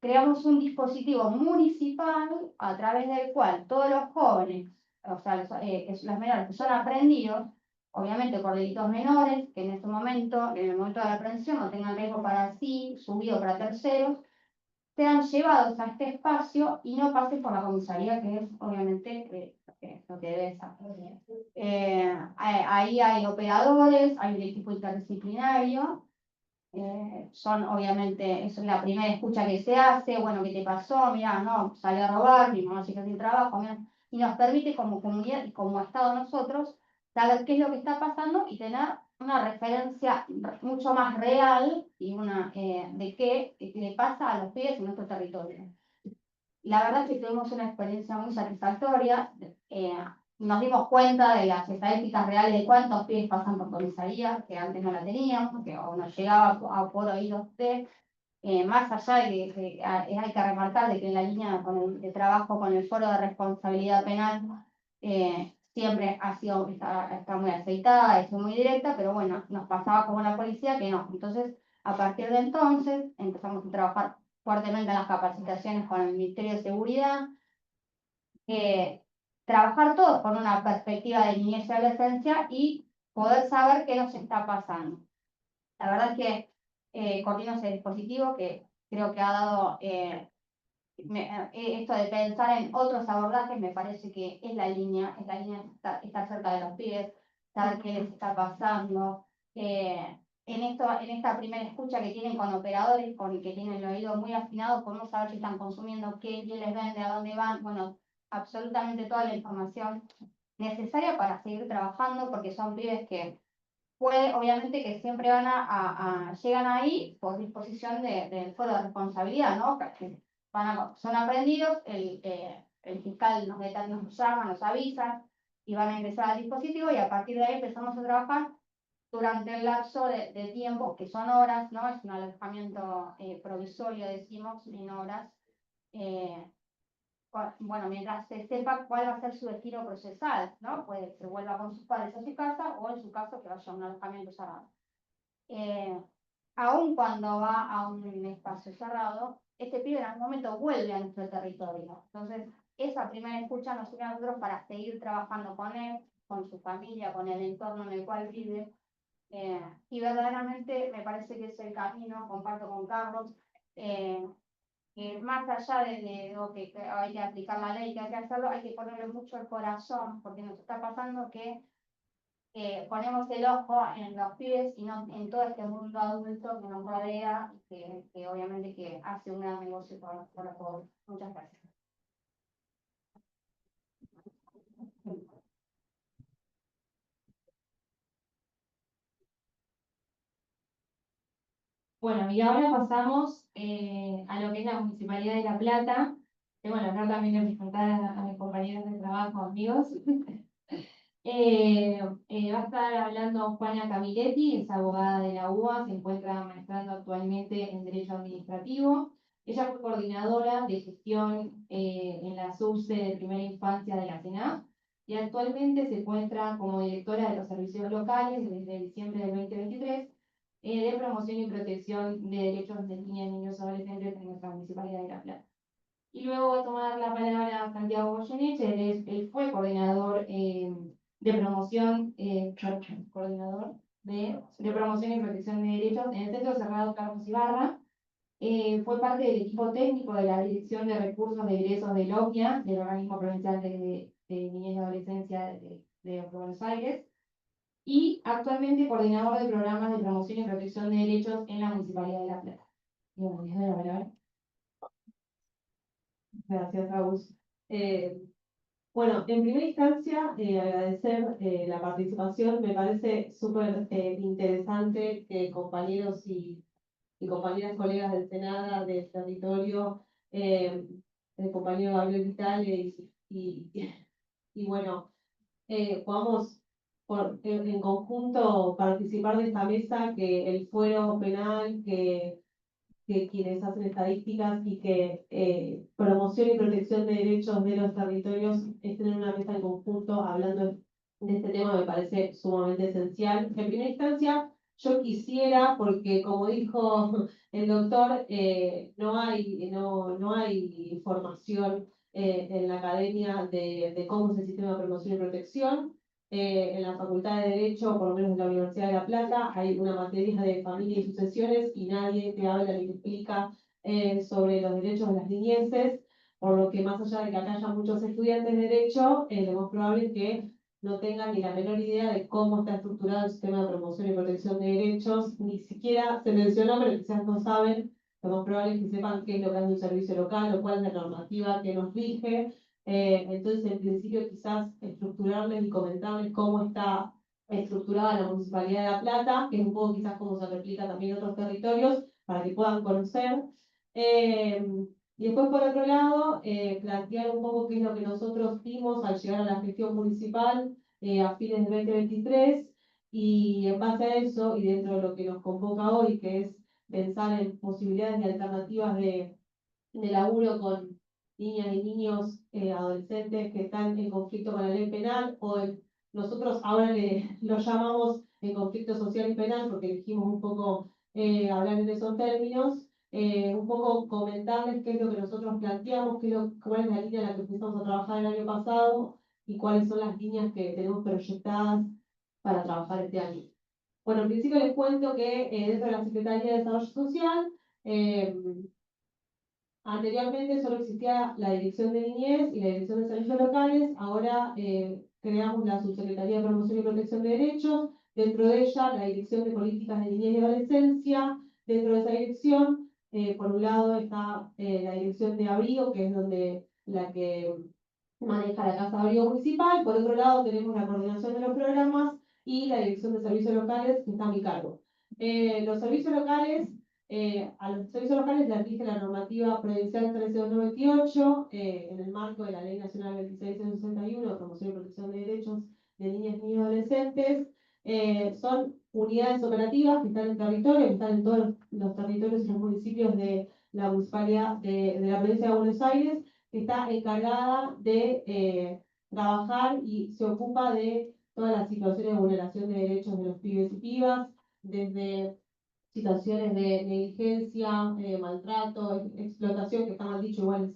Creamos un dispositivo municipal a través del cual todos los jóvenes, o sea, los menores que son aprendidos, obviamente por delitos menores, que en ese momento, en el momento de la aprehensión, no tengan riesgo para sí, subido para terceros, sean llevados a este espacio y no pasen por la comisaría, que es obviamente lo que debe ser. Ahí hay operadores, hay un equipo interdisciplinario. Son obviamente, es la primera escucha que se hace, bueno, ¿qué te pasó? Mira, no, salió a robar, mi mamá se quedó sin trabajo, mira, y nos permite como comunidad y como Estado nosotros saber qué es lo que está pasando y tener una referencia mucho más real y de qué le pasa a los pibes en nuestro territorio. La verdad es que tuvimos una experiencia muy satisfactoria. Nos dimos cuenta de las estadísticas reales de cuántos pibes pasan por comisaría, que antes no la teníamos, que o nos llegaba por oídos de, más allá de que hay que remarcar de que en la línea de trabajo con el Foro de Responsabilidad Penal siempre está muy aceitada, es muy directa, pero bueno, nos pasaba como la policía que no. Entonces, a partir de entonces, empezamos a trabajar fuertemente en las capacitaciones con el Ministerio de Seguridad, trabajar todos con una perspectiva de niñez y adolescencia y poder saber qué nos está pasando. La verdad es que coordino ese dispositivo que creo que ha dado esto de pensar en otros abordajes, me parece que es la línea estar cerca de los pibes, saber qué les está pasando. En esta primera escucha que tienen con operadores, con que tienen el oído muy afinado, podemos saber si están consumiendo, quién les vende, a dónde van, bueno, absolutamente toda la información necesaria para seguir trabajando, porque son pibes que obviamente que siempre llegan ahí por disposición del Foro de Responsabilidad, ¿no? Que son aprendidos, el fiscal nos llama, nos avisa y van a ingresar al dispositivo y a partir de ahí empezamos a trabajar durante el lapso de tiempo, que son horas, ¿no? Es un alojamiento provisorio, decimos, en horas. Bueno, mientras se sepa cuál va a ser su destino procesal, ¿no? Puede que se vuelva con sus padres a su casa o en su caso que vaya a un alojamiento cerrado. Aun cuando va a un espacio cerrado, este pibe en algún momento vuelve a nuestro territorio. Entonces, esa primera escucha nos sirve a nosotros para seguir trabajando con él, con su familia, con el entorno en el cual vive. Y verdaderamente me parece que es el camino, comparto con Carlos, más allá de lo que hay que aplicar la ley, que hay que hacerlo, hay que ponerle mucho el corazón, porque nos está pasando que ponemos el ojo en los pibes y no en todo este mundo adulto que nos rodea y que obviamente que hace un gran negocio por los pobres. Muchas gracias. Bueno, y ahora pasamos a lo que es la Municipalidad de La Plata. Tengo el honor también de presentar a mis compañeros de trabajo, amigos. Va a estar hablando Juana Camiletti, es abogada de la UBA, se encuentra maestrando actualmente en Derecho Administrativo. Ella fue coordinadora de gestión en la SUBSE de Primera Infancia de la CENAF y actualmente se encuentra como directora de los servicios locales desde diciembre del 2023 de promoción y protección de derechos de niñas, niños y adolescentes en nuestra Municipalidad de La Plata. Y luego va a tomar la palabra Santiago Goyeneche, él fue coordinador de promoción, coordinador de promoción y protección de derechos en el Centro Cerrado Carlos Ibarra. Fue parte del equipo técnico de la Dirección de Recursos de Egresos de LOGNIA, del Organismo Provincial de Niñez y Adolescencia de Buenos Aires, y actualmente coordinador de programas de promoción y protección de derechos en la Municipalidad de La Plata. Y bueno, les doy la palabra. Gracias, Agus. Bueno, en primera instancia, agradecer la participación. Me parece súper interesante que compañeros y compañeras colegas del Senada, del territorio, el compañero Gabriel Vital y bueno, podamos en conjunto participar de esta mesa, que el fuero penal, que quienes hacen estadísticas y que promoción y protección de derechos de los territorios estén en una mesa en conjunto hablando de este tema me parece sumamente esencial. En primera instancia, yo quisiera, porque como dijo el doctor, no hay formación en la academia de cómo es el sistema de promoción y protección. En la Facultad de Derecho, por lo menos en la Universidad de La Plata, hay una materia de familia y sucesiones y nadie te habla ni te explica sobre los derechos de las niñeces, por lo que más allá de que acá haya muchos estudiantes de Derecho, lo más probable es que no tengan ni la menor idea de cómo está estructurado el sistema de promoción y protección de derechos, ni siquiera se mencionó, pero quizás no saben, lo más probable es que sepan qué es lo que hace un servicio local o cuál es la normativa que nos rige. Entonces, en principio, quizás estructurarles y comentarles cómo está estructurada la Municipalidad de La Plata, que es un poco quizás cómo se replica también en otros territorios, para que puedan conocer. Y después, por otro lado, plantear un poco qué es lo que nosotros vimos al llegar a la gestión municipal a fines del 2023, y en base a eso, y dentro de lo que nos convoca hoy, que es pensar en posibilidades y alternativas de laburo con niñas y niños, adolescentes que están en conflicto con la ley penal, nosotros ahora lo llamamos en conflicto social y penal, porque elegimos un poco hablar en esos términos, un poco comentarles qué es lo que nosotros planteamos, cuál es la línea en la que empezamos a trabajar el año pasado y cuáles son las líneas que tenemos proyectadas para trabajar este año. Bueno, en principio les cuento que dentro de la Secretaría de Desarrollo Social, anteriormente solo existía la Dirección de Niñez y la Dirección de Servicios Locales. Ahora creamos la Subsecretaría de Promoción y Protección de Derechos. Dentro de ella, la Dirección de Políticas de Niñez y Adolescencia. Dentro de esa dirección, por un lado está la Dirección de Abrigo, que es la que maneja la Casa de Abrigo Municipal. Por otro lado, tenemos la coordinación de los programas y la Dirección de Servicios Locales, que está a mi cargo. Los servicios locales... a los servicios locales les rige la normativa provincial 13298 en el marco de la Ley Nacional 2661 de Promoción y Protección de Derechos de Niñas, Niños y Adolescentes. Son unidades operativas que están en territorio, que están en todos los territorios y los municipios de la municipalidad de la provincia de Buenos Aires, que está encargada de trabajar y se ocupa de todas las situaciones de vulneración de derechos de los pibes y pibas, desde situaciones de negligencia, maltrato, explotación, que está mal dicho, igual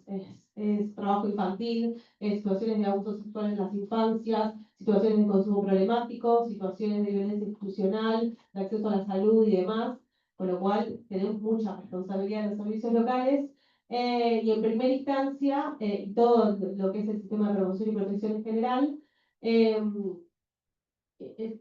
es trabajo infantil, situaciones de abuso sexual en las infancias, situaciones de consumo problemático, situaciones de violencia institucional, de acceso a la salud y demás, con lo cual tenemos mucha responsabilidad en los servicios locales. Y en primera instancia, todo lo que es el sistema de promoción y protección en general,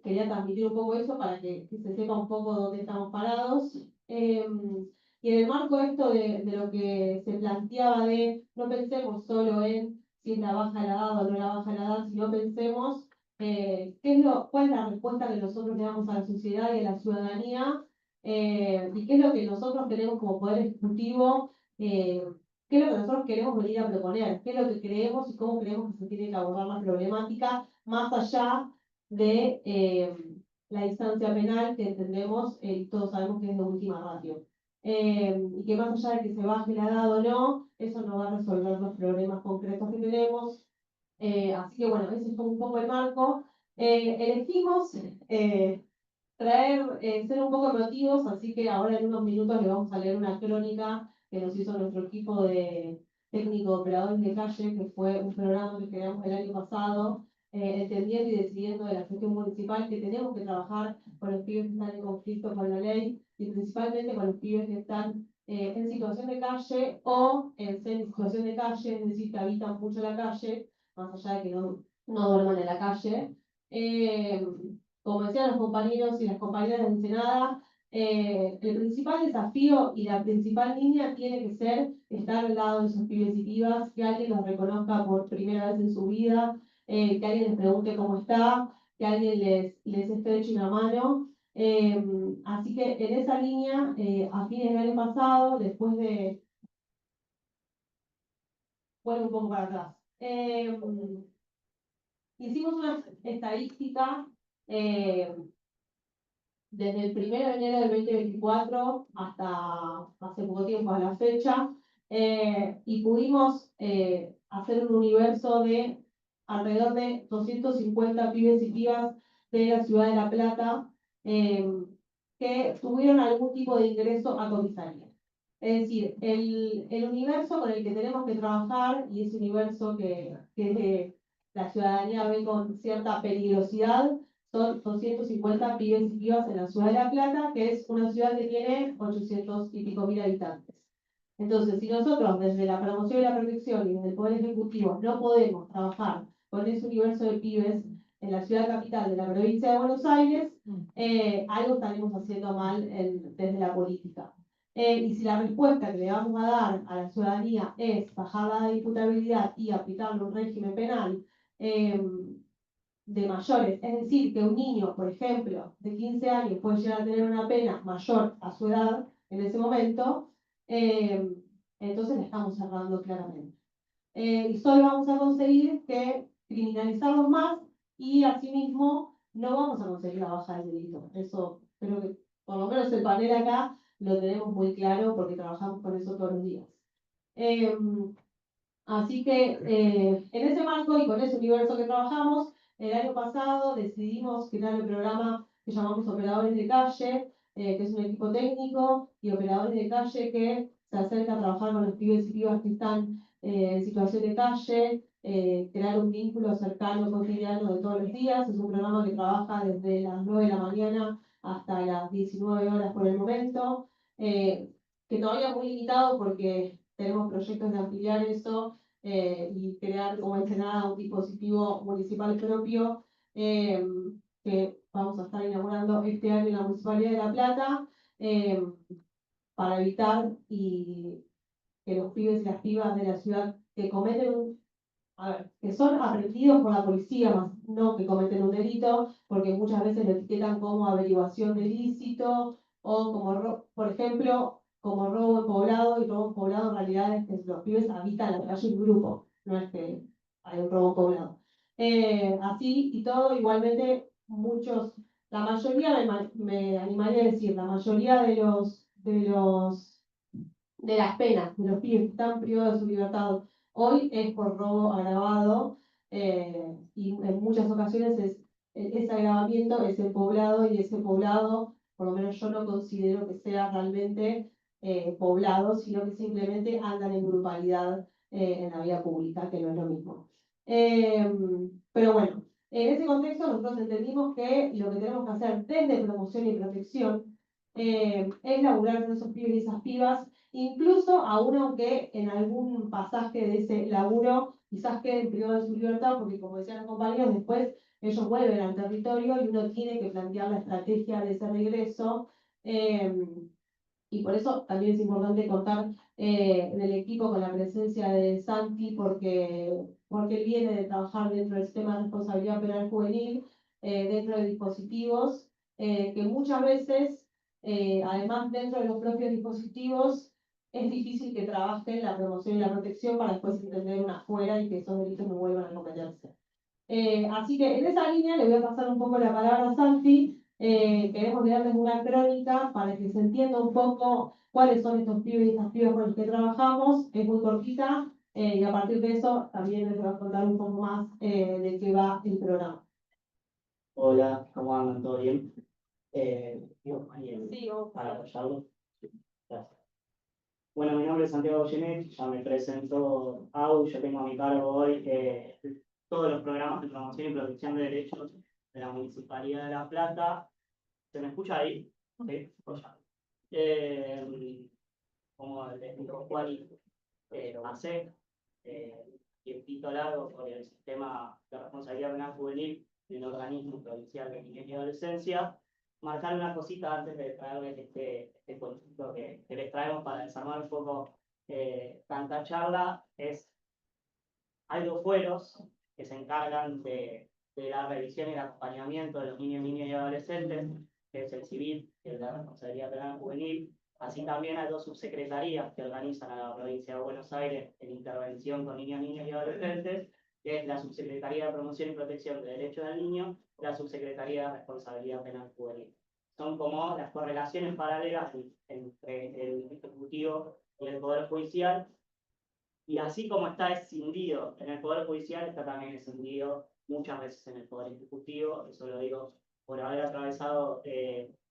quería transmitir un poco eso para que se sepa un poco dónde estamos parados. Y en el marco esto de lo que se planteaba de no pensemos solo en si es la baja la edad o no la baja la edad, sino pensemos cuál es la respuesta que nosotros le damos a la sociedad y a la ciudadanía, y qué es lo que nosotros tenemos como poder ejecutivo, qué es lo que nosotros queremos venir a proponer, qué es lo que creemos y cómo creemos que se tiene que abordar la problemática, más allá de la instancia penal que entendemos, todos sabemos que es de última ratio. Y que más allá de que se baje la edad o no, eso no va a resolver los problemas concretos que tenemos. Así que bueno, ese es como un poco el marco. Elegimos ser un poco emotivos, así que ahora en unos minutos le vamos a leer una crónica que nos hizo nuestro equipo de técnico operadores de calle, que fue un programa que creamos el año pasado, entendiendo y decidiendo de la gestión municipal que tenemos que trabajar con los pibes que están en conflicto con la ley y principalmente con los pibes que están en situación de calle o en situación de calle, es decir, que habitan mucho la calle, más allá de que no duerman en la calle. Como decían los compañeros y las compañeras de Ensenada, el principal desafío y la principal línea tiene que ser estar al lado de esos pibes y pibas, que alguien los reconozca por primera vez en su vida, que alguien les pregunte cómo está, que alguien les estreche una mano. Así que en esa línea, a fines del año pasado, después de... Vuelvo un poco para atrás. Hicimos una estadística desde el 1 de enero del 2024 hasta hace poco tiempo a la fecha, y pudimos hacer un universo de alrededor de 250 pibes y pibas de la ciudad de La Plata que tuvieron algún tipo de ingreso a comisaría. Es decir, el universo con el que tenemos que trabajar y ese universo que la ciudadanía ve con cierta peligrosidad son 250 pibes y pibas en la ciudad de La Plata, que es una ciudad que tiene 800 y pico mil habitantes. Entonces, si nosotros desde la promoción y la protección y desde el Poder Ejecutivo no podemos trabajar con ese universo de pibes en la ciudad capital de la provincia de Buenos Aires, algo estaremos haciendo mal desde la política. Y si la respuesta que le vamos a dar a la ciudadanía es bajar la imputabilidad y aplicarle un régimen penal de mayores, es decir, que un niño, por ejemplo, de 15 años puede llegar a tener una pena mayor a su edad en ese momento, entonces la estamos cerrando claramente. Y solo vamos a conseguir que criminalizarlos más y asimismo no vamos a conseguir la baja del delito. Eso creo que por lo menos el panel acá lo tenemos muy claro porque trabajamos con eso todos los días. Así que en ese marco y con ese universo que trabajamos, el año pasado decidimos crear el programa que llamamos Operadores de Calle, que es un equipo técnico y operadores de calle que se acerca a trabajar con los pibes y pibas que están en situación de calle, crear un vínculo cercano, cotidiano de todos los días. Es un programa que trabaja desde las 9 de la mañana hasta las 19 horas por el momento, que todavía es muy limitado porque tenemos proyectos de ampliar eso y crear como Ensenada un dispositivo municipal propio que vamos a estar inaugurando este año en la Municipalidad de La Plata para evitar que los pibes y las pibas de la ciudad que cometen que son aprendidos por la policía, más no que cometen un delito, porque muchas veces lo etiquetan como averiguación de ilícito o como, por ejemplo, como robo en poblado, y robo en poblado en realidad es que los pibes habitan la calle en grupo, no es que hay un robo en poblado. Así y todo, igualmente la mayoría, me animaría a decir, la mayoría de las penas de los pibes que están privados de su libertad hoy es por robo agravado, y en muchas ocasiones ese agravamiento es el poblado, y ese poblado, por lo menos yo no considero que sea realmente poblado, sino que simplemente andan en grupalidad en la vía pública, que no es lo mismo. Pero bueno, en ese contexto nosotros entendimos que lo que tenemos que hacer desde promoción y protección es laburar con esos pibes y esas pibas, incluso aún aunque en algún pasaje de ese laburo quizás queden privados de su libertad, porque como decían los compañeros, después ellos vuelven al territorio y uno tiene que plantear la estrategia de ese regreso. Y por eso también es importante contar en el equipo con la presencia de Santi, porque él viene de trabajar dentro del sistema de responsabilidad penal juvenil, dentro de dispositivos, que muchas veces, además dentro de los propios dispositivos, es difícil que trabajen la promoción y la protección para después entender una afuera y que esos delitos no vuelvan a cometerse. Así que en esa línea le voy a pasar un poco la palabra a Santi. Queremos darles una crónica para que se entienda un poco cuáles son estos pibes y estas pibas con los que trabajamos. Es muy cortita y a partir de eso también les voy a contar un poco más de qué va el programa. Hola, ¿cómo andan? ¿Todo bien? Sí, Para apoyarlo. Gracias. Bueno, mi nombre es Santiago Goyenet, ya me presento. Yo tengo a mi cargo hoy todos los programas de promoción y protección de derechos de la Municipalidad de La Plata. ¿Se me escucha ahí? Sí, pues ya. Como les dijo Juan, pasé tiempito largo por el sistema de responsabilidad penal juvenil en el organismo provincial de niñez y adolescencia. Marcar una cosita antes de traerles este concepto que les traemos para desarmar un poco tanta charla. Hay dos fueros que se encargan de la revisión y el acompañamiento de los niños, niñas y adolescentes, que es el civil y el de la responsabilidad penal juvenil. Así también hay dos subsecretarías que organizan a la provincia de Buenos Aires en intervención con niños, niñas y adolescentes, que es la Subsecretaría de Promoción y Protección de Derechos del Niño, y la Subsecretaría de Responsabilidad Penal Juvenil. Son como las correlaciones paralelas entre el Ejecutivo y el Poder Judicial. Y así como está escindido en el Poder Judicial, está también escindido muchas veces en el Poder Ejecutivo. Eso lo digo por haber atravesado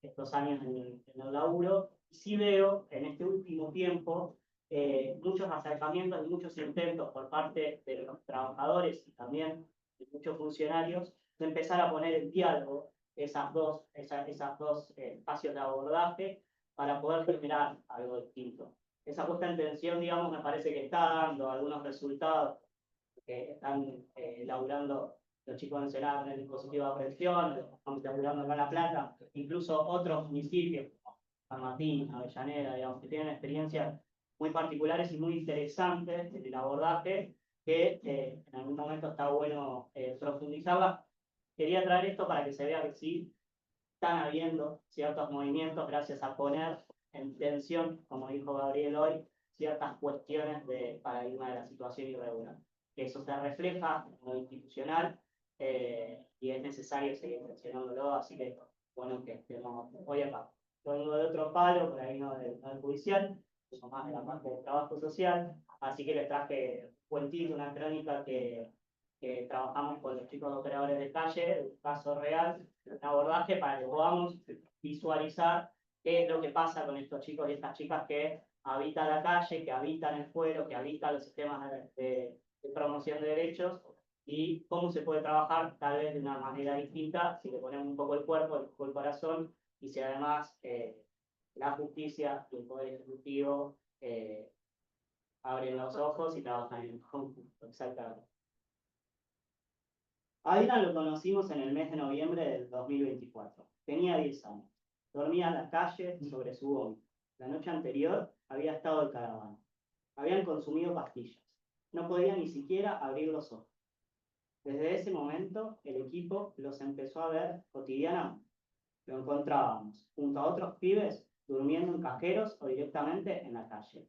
estos años en el laburo. Y sí veo en este último tiempo muchos acercamientos y muchos intentos por parte de los trabajadores y también de muchos funcionarios de empezar a poner en diálogo esas dos espacios de abordaje para poder generar algo distinto. Esa puesta en tensión, digamos, me parece que está dando algunos resultados que están laburando los chicos en Senado en el dispositivo de aprehensión, estamos laburando acá en La Plata, incluso otros municipios como San Martín, Avellaneda, digamos, que tienen experiencias muy particulares y muy interesantes en el abordaje, que en algún momento está bueno profundizarla. Quería traer esto para que se vea que sí están habiendo ciertos movimientos gracias a poner en tensión, como dijo Gabriel hoy, ciertas cuestiones de paradigma de la situación irregular. Eso se refleja en lo institucional y es necesario seguir mencionándolo, así que bueno que estemos hoy acá. Yo vengo de otro palo, por ahí no del judicial, eso más de la parte del trabajo social, así que les traje un cuentito, una crónica que trabajamos con los chicos operadores de calle, un caso real, un abordaje para que podamos visualizar qué es lo que pasa con estos chicos y estas chicas que habitan la calle, que habitan el fuero, que habitan los sistemas de promoción de derechos y cómo se puede trabajar tal vez de una manera distinta si le ponemos un poco el cuerpo, un poco el corazón y si además la justicia y el poder ejecutivo abren los ojos y trabajan en conjunto. Exactamente. A Dylan lo conocimos en el mes de noviembre del 2024. Tenía 10 años. Dormía en la calle sobre su vómito. La noche anterior había estado en caravana. Habían consumido pastillas. No podía ni siquiera abrir los ojos. Desde ese momento, el equipo los empezó a ver cotidianamente. Lo encontrábamos junto a otros pibes durmiendo en cajeros o directamente en la calle.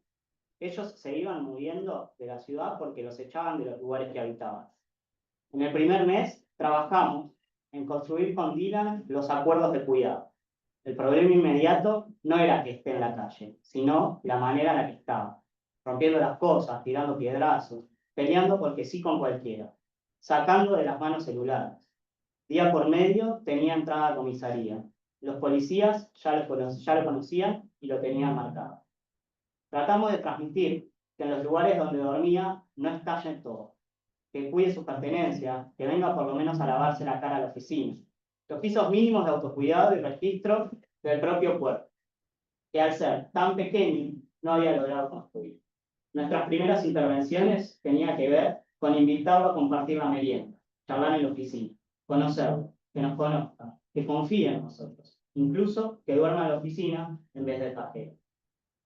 Ellos se iban moviendo de la ciudad porque los echaban de los lugares que habitaban. En el primer mes trabajamos en construir con Dylan los acuerdos de cuidado. El problema inmediato no era que esté en la calle, sino la manera en la que estaba, rompiendo las cosas, tirando piedrazos, peleando porque sí con cualquiera, sacando de las manos celulares. Día por medio tenía entrada a comisaría. Los policías ya lo conocían y lo tenían marcado. Tratamos de transmitir que en los lugares donde dormía no estallen todo, que cuide sus pertenencias, que venga por lo menos a lavarse la cara a la oficina. Los pisos mínimos de autocuidado y registro del propio cuerpo, que al ser tan pequeño no había logrado construir. Nuestras primeras intervenciones tenían que ver con invitarlo a compartir la merienda, charlar en la oficina. conocerlo, que nos conozca, que confíe en nosotros, incluso que duerma en la oficina en vez del cajero.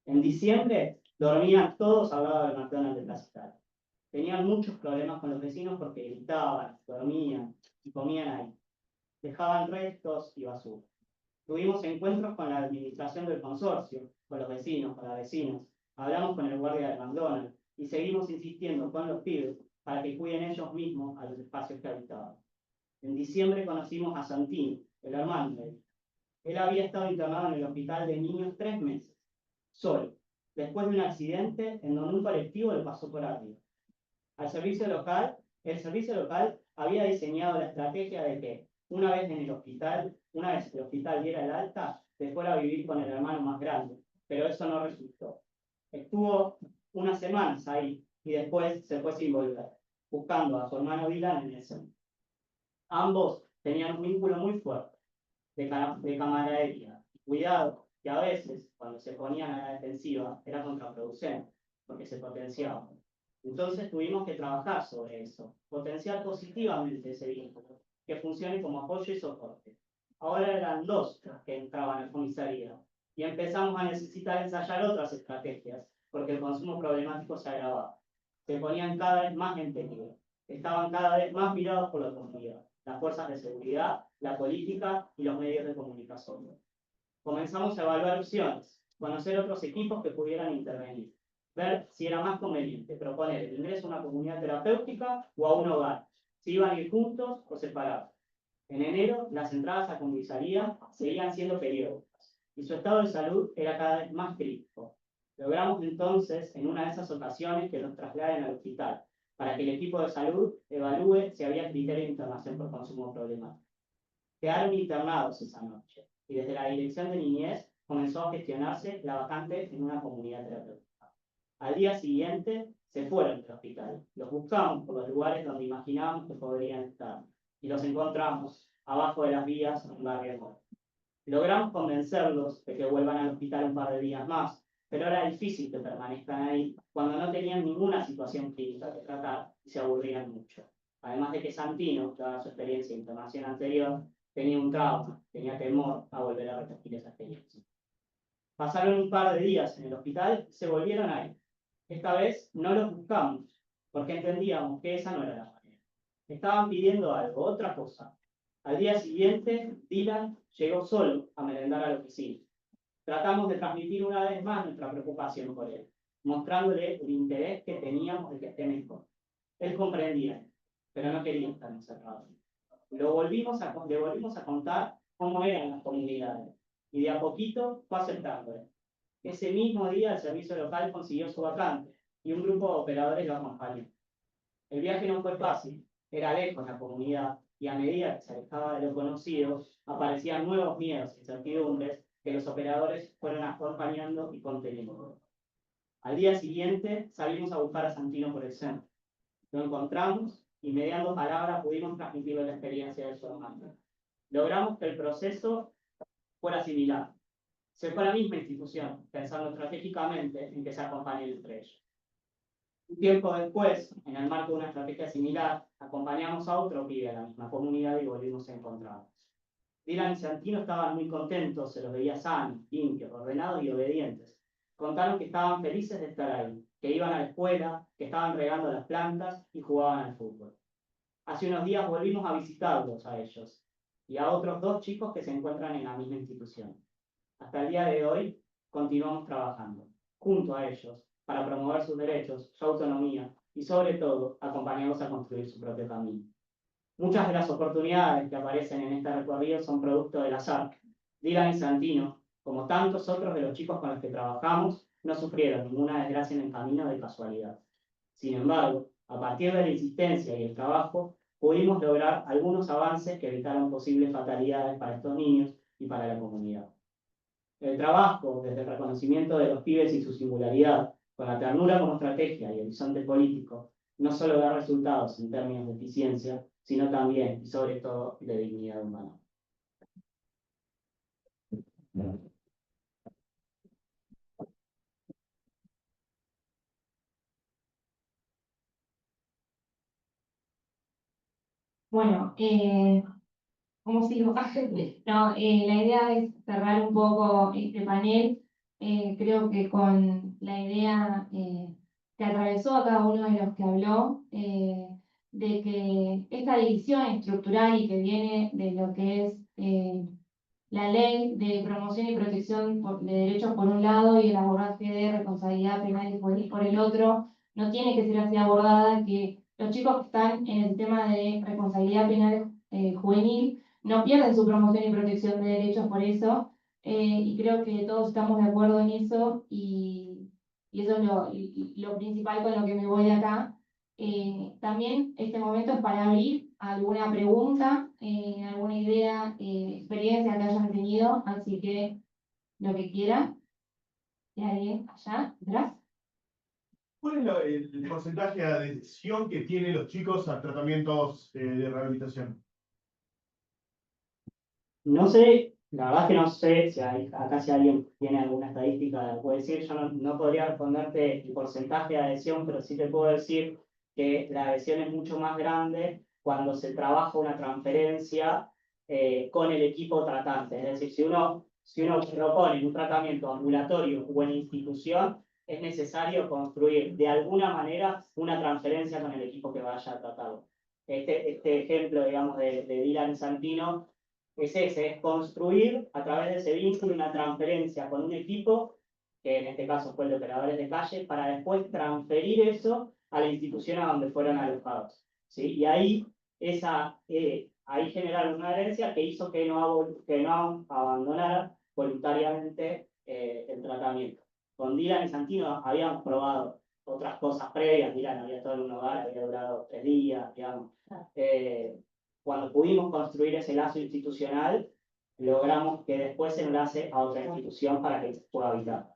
En diciembre dormían todos al lado del McDonald's de Plaza Italia. Tenían muchos problemas con los vecinos porque gritaban, dormían y comían ahí. Dejaban restos y basura. Tuvimos encuentros con la administración del consorcio, con los vecinos, con las vecinas. Hablamos con el guardia del McDonald's y seguimos insistiendo con los pibes para que cuiden ellos mismos a los espacios que habitaban. En diciembre conocimos a Santino, el hermano de él. Él había estado internado en el hospital de niños 3 meses, solo, después de un accidente en donde un colectivo le pasó por arriba. El servicio local había diseñado la estrategia de que una vez el hospital diera el alta, se fuera a vivir con el hermano más grande, pero eso no resultó. Estuvo unas semanas ahí y después se fue sin volver, buscando a su hermano Dylan en el centro. Ambos tenían un vínculo muy fuerte de camaradería. Cuidado, que a veces, cuando se ponían a la defensiva, era contraproducente, porque se potenciaban. Entonces tuvimos que trabajar sobre eso, potenciar positivamente ese vínculo, que funcione como apoyo y soporte. Ahora eran 2 los que entraban a la comisaría y empezamos a necesitar ensayar otras estrategias, porque el consumo problemático se agravaba. Se ponían cada vez más en peligro, estaban cada vez más mirados por la comunidad, las fuerzas de seguridad, la política y los medios de comunicación. Comenzamos a evaluar opciones, conocer otros equipos que pudieran intervenir, ver si era más conveniente proponer el ingreso a una comunidad terapéutica o a un hogar, si iban a ir juntos o separados. En enero, las entradas a comisaría seguían siendo periódicas y su estado de salud era cada vez más crítico. Logramos entonces, en una de esas ocasiones, que los trasladen al hospital, para que el equipo de salud evalúe si había criterio de internación por consumo problemático. Quedaron internados esa noche y desde la Dirección de Niñez comenzó a gestionarse la vacante en una comunidad terapéutica. Al día siguiente se fueron del hospital. Los buscamos por los lugares donde imaginábamos que podrían estar y los encontramos abajo de las vías en Barrio Nuevo. Logramos convencerlos de que vuelvan al hospital un par de días más, pero era difícil que permanezcan ahí cuando no tenían ninguna situación clínica que tratar y se aburrían mucho. Además de que Santino, dada su experiencia de internación anterior, tenía un trauma, tenía temor a volver a repetir esa experiencia. Pasaron un par de días en el hospital y se volvieron a ir. Esta vez no los buscamos, porque entendíamos que esa no era la manera. Estaban pidiendo algo, otra cosa. Al día siguiente, Dylan llegó solo a merendar a la oficina. Tratamos de transmitir una vez más nuestra preocupación por él, mostrándole el interés que teníamos de que esté mejor. Él comprendía, pero no quería estar encerrado. Le volvimos a contar cómo eran las comunidades, y de a poquito fue aceptándolo. Ese mismo día el servicio local consiguió su vacante, y un grupo de operadores lo acompañó. El viaje no fue fácil, era lejos la comunidad, y a medida que se alejaba de lo conocido, aparecían nuevos miedos e incertidumbres que los operadores fueron acompañando y conteniendo. Al día siguiente salimos a buscar a Santino por el centro. Lo encontramos y mediando palabras pudimos transmitirle la experiencia de su hermano. Logramos que el proceso fuera similar. Se fue a la misma institución, pensando estratégicamente en que se acompañen entre ellos. Un tiempo después, en el marco de una estrategia similar, acompañamos a otro pibe a la misma comunidad y volvimos a encontrarnos. Dylan y Santino estaban muy contentos, se los veía sanos, limpios, ordenados y obedientes. Contaron que estaban felices de estar ahí, que iban a la escuela, que estaban regando las plantas y jugaban al fútbol. Hace unos días volvimos a visitarlos a ellos y a otros 2 chicos que se encuentran en la misma institución. Hasta el día de hoy continuamos trabajando junto a ellos para promover sus derechos, su autonomía y sobre todo acompañarlos a construir su propio camino. Muchas de las oportunidades que aparecen en este recorrido son producto del azar. Dylan y Santino, como tantos otros de los chicos con los que trabajamos, no sufrieron ninguna desgracia en el camino de casualidad. Sin embargo, a partir de la insistencia y el trabajo, pudimos lograr algunos avances que evitaron posibles fatalidades para estos niños y para la comunidad. El trabajo, desde el reconocimiento de los pibes y su singularidad, con la ternura como estrategia y horizonte político, no solo da resultados en términos de eficiencia, sino también y sobre todo de dignidad humana. Bueno, ¿cómo sigo? No, la idea es cerrar un poco este panel. Creo que con la idea que atravesó a cada uno de los que habló, de que esta división estructural y que viene de lo que es la ley de promoción y protección de derechos por un lado y el abordaje de responsabilidad penal y juvenil por el otro, no tiene que ser así abordada, que los chicos que están en el tema de responsabilidad penal juvenil no pierden su promoción y protección de derechos por eso, y creo que todos estamos de acuerdo en eso, y eso es lo principal con lo que me voy de acá. También este momento es para abrir alguna pregunta, alguna idea, experiencia que hayan tenido, así que lo que quieran. ¿Hay alguien allá atrás? ¿Cuál es el porcentaje de adhesión que tienen los chicos a tratamientos de rehabilitación? No sé, la verdad es que no sé si acá si alguien tiene alguna estadística, puede decir, yo no podría responderte el porcentaje de adhesión, pero sí te puedo decir que la adhesión es mucho más grande cuando se trabaja una transferencia con el equipo tratante. Es decir, si uno propone un tratamiento ambulatorio o en institución, es necesario construir de alguna manera una transferencia con el equipo que vaya a tratarlo. Este ejemplo, digamos, de Dylan Santino es ese, es construir a través de ese vínculo una transferencia con un equipo, que en este caso fue el de operadores de calle, para después transferir eso a la institución a donde fueron alojados. ¿Sí? Y ahí, ahí generaron una herencia que hizo que no abandonara voluntariamente el tratamiento. Con Dylan y Santino habíamos probado otras cosas previas. Dylan había estado en un hogar, había durado 3 días, digamos. Cuando pudimos construir ese lazo institucional, logramos que después se enlace a otra institución para que pueda habitar.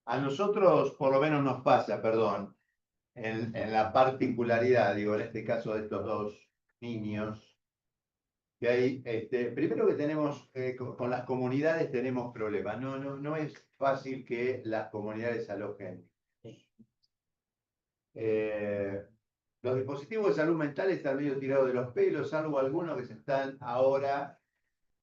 A nosotros, por lo menos nos pasa, perdón, en la particularidad, digo, en este caso de estos dos niños, que hay, primero que tenemos, con las comunidades tenemos problemas. No es fácil que las comunidades alojen. Los dispositivos de salud mental están medio tirados de los pelos, salvo algunos que se están ahora,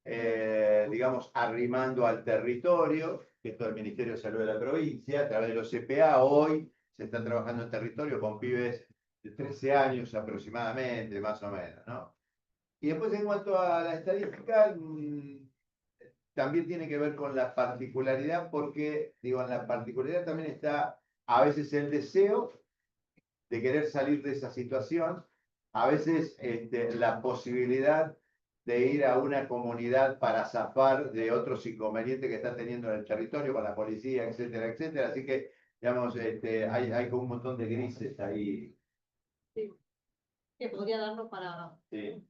digamos, arrimando al territorio, que esto es el Ministerio de Salud de la provincia, a través de los CPA. Hoy se están trabajando en territorio con pibes de 13 años aproximadamente, más o menos, ¿no? Y después, en cuanto a la estadística, también tiene que ver con la particularidad, porque, digo, en la particularidad también está a veces el deseo de querer salir de esa situación, a veces la posibilidad de ir a una comunidad para zafar de otros inconvenientes que está teniendo en el territorio con la policía, etcétera, etcétera. Así que, digamos, hay como un montón de grises ahí. Sí. Que podría darnos para... Sí.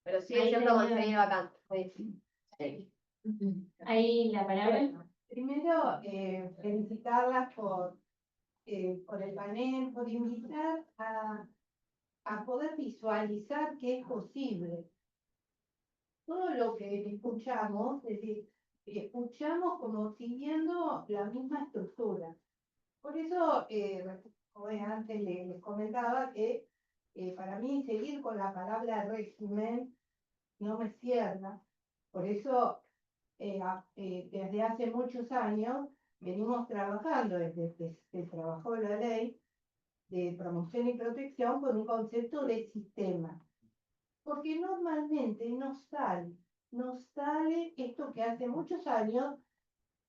Pero sigue siendo conseguir vacante. Sí. Ahí la palabra. Primero, felicitarlas por el panel, por invitar a poder visualizar que es posible. Todo lo que escuchamos, es decir, escuchamos como siguiendo la misma estructura. Por eso, como antes les comentaba, que para mí seguir con la palabra régimen no me cierra. Por eso, desde hace muchos años, venimos trabajando, desde que se trabajó la ley de promoción y protección, con un concepto de sistema. Porque normalmente nos sale esto que hace muchos años,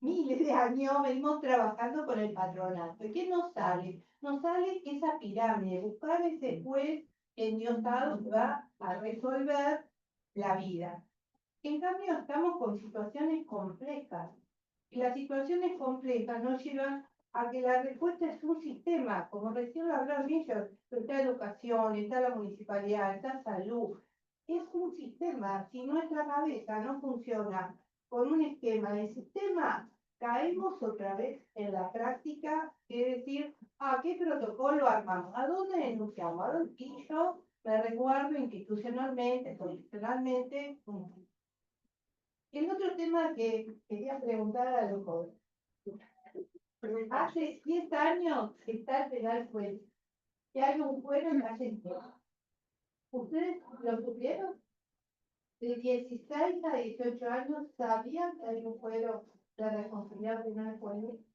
miles de años, venimos trabajando con el patronato. ¿Y qué nos sale? Nos sale esa pirámide, buscar ese juez endiosado que va a resolver la vida. En cambio, estamos con situaciones complejas. Y las situaciones complejas nos llevan a que la respuesta es un sistema, como recién lo hablaron ellos, está educación, está la municipalidad, está salud. Es un sistema. Si nuestra cabeza no funciona con un esquema de sistema, caemos otra vez en la práctica, es decir, ¿a qué protocolo armamos? ¿A dónde denunciamos? ¿A dónde? Y yo me resguardo institucionalmente, constitucionalmente. El otro tema que quería preguntar a los jóvenes. Hace 10 años está el penal juez. que hay un fuero en la gente. ¿Ustedes lo supieron? De 16 a 18 años sabían que hay un fuero de responsabilidad penal juvenil.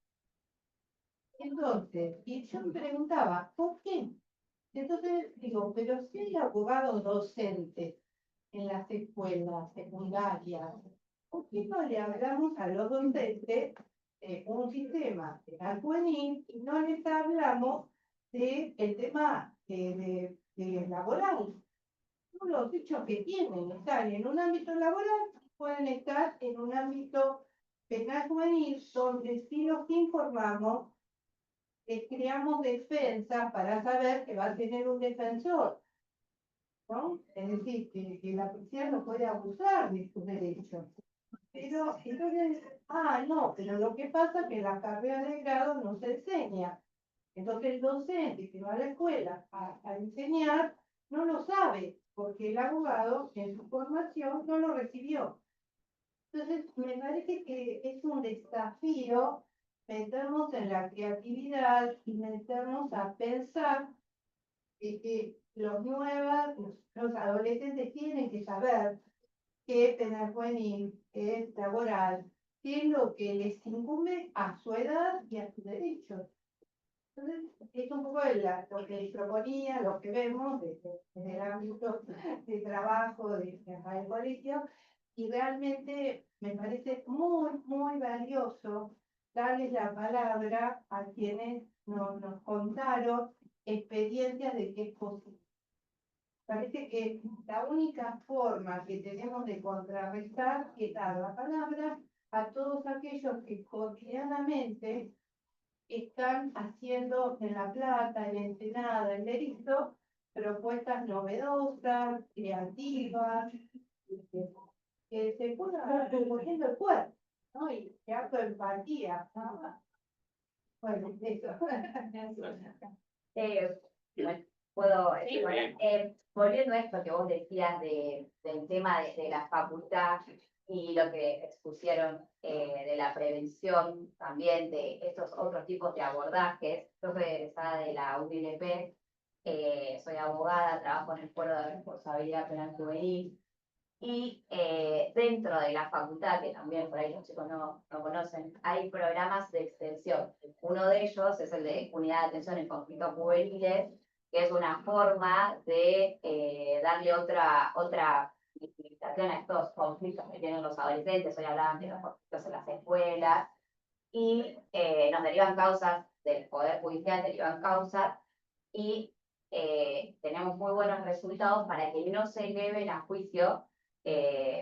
Entonces, y yo me preguntaba, ¿por qué? Entonces digo, pero si hay abogados docentes en las escuelas secundarias, ¿por qué no le hablamos a los docentes de un sistema penal juvenil y no les hablamos del tema de laboral? Los hechos que tienen están en un ámbito laboral, pueden estar en un ámbito penal juvenil, donde si los informamos, creamos defensa para saber que va a tener un defensor, ¿no? Es decir, que la policía no puede abusar de sus derechos. Pero entonces, no, pero lo que pasa es que en la carrera de grado no se enseña. Entonces el docente que va a la escuela a enseñar no lo sabe, porque el abogado en su formación no lo recibió. Entonces me parece que es un desafío meternos en la creatividad y meternos a pensar que los adolescentes tienen que saber qué es penal juvenil, qué es laboral, qué es lo que les incumbe a su edad y a sus derechos. Entonces, es un poco lo que proponía, lo que vemos desde el ámbito de trabajo, del colegio, y realmente me parece muy, muy valioso darles la palabra a quienes nos contaron experiencias de qué es posible. Parece que la única forma que tenemos de contrarrestar es dar la palabra a todos aquellos que cotidianamente están haciendo en La Plata, en Ensenada, en Berizo, propuestas novedosas, creativas, que se pongan poniendo el cuerpo, ¿no? Y que acto de empatía. Bueno, eso. Bueno, puedo, volviendo a esto que vos decías del tema de la facultad y lo que expusieron de la prevención también de estos otros tipos de abordajes. Yo soy egresada de la UNLP, soy abogada, trabajo en el Foro de Responsabilidad Penal Juvenil y dentro de la facultad, que también por ahí los chicos no conocen, hay programas de extensión. Uno de ellos es el de Unidad de Atención en Conflictos Juveniles, que es una forma de darle otra visibilización a estos conflictos que tienen los adolescentes. Hoy hablaban de los conflictos en las escuelas, y nos derivan causas del Poder Judicial, derivan causas, y tenemos muy buenos resultados para que no se eleven a juicio,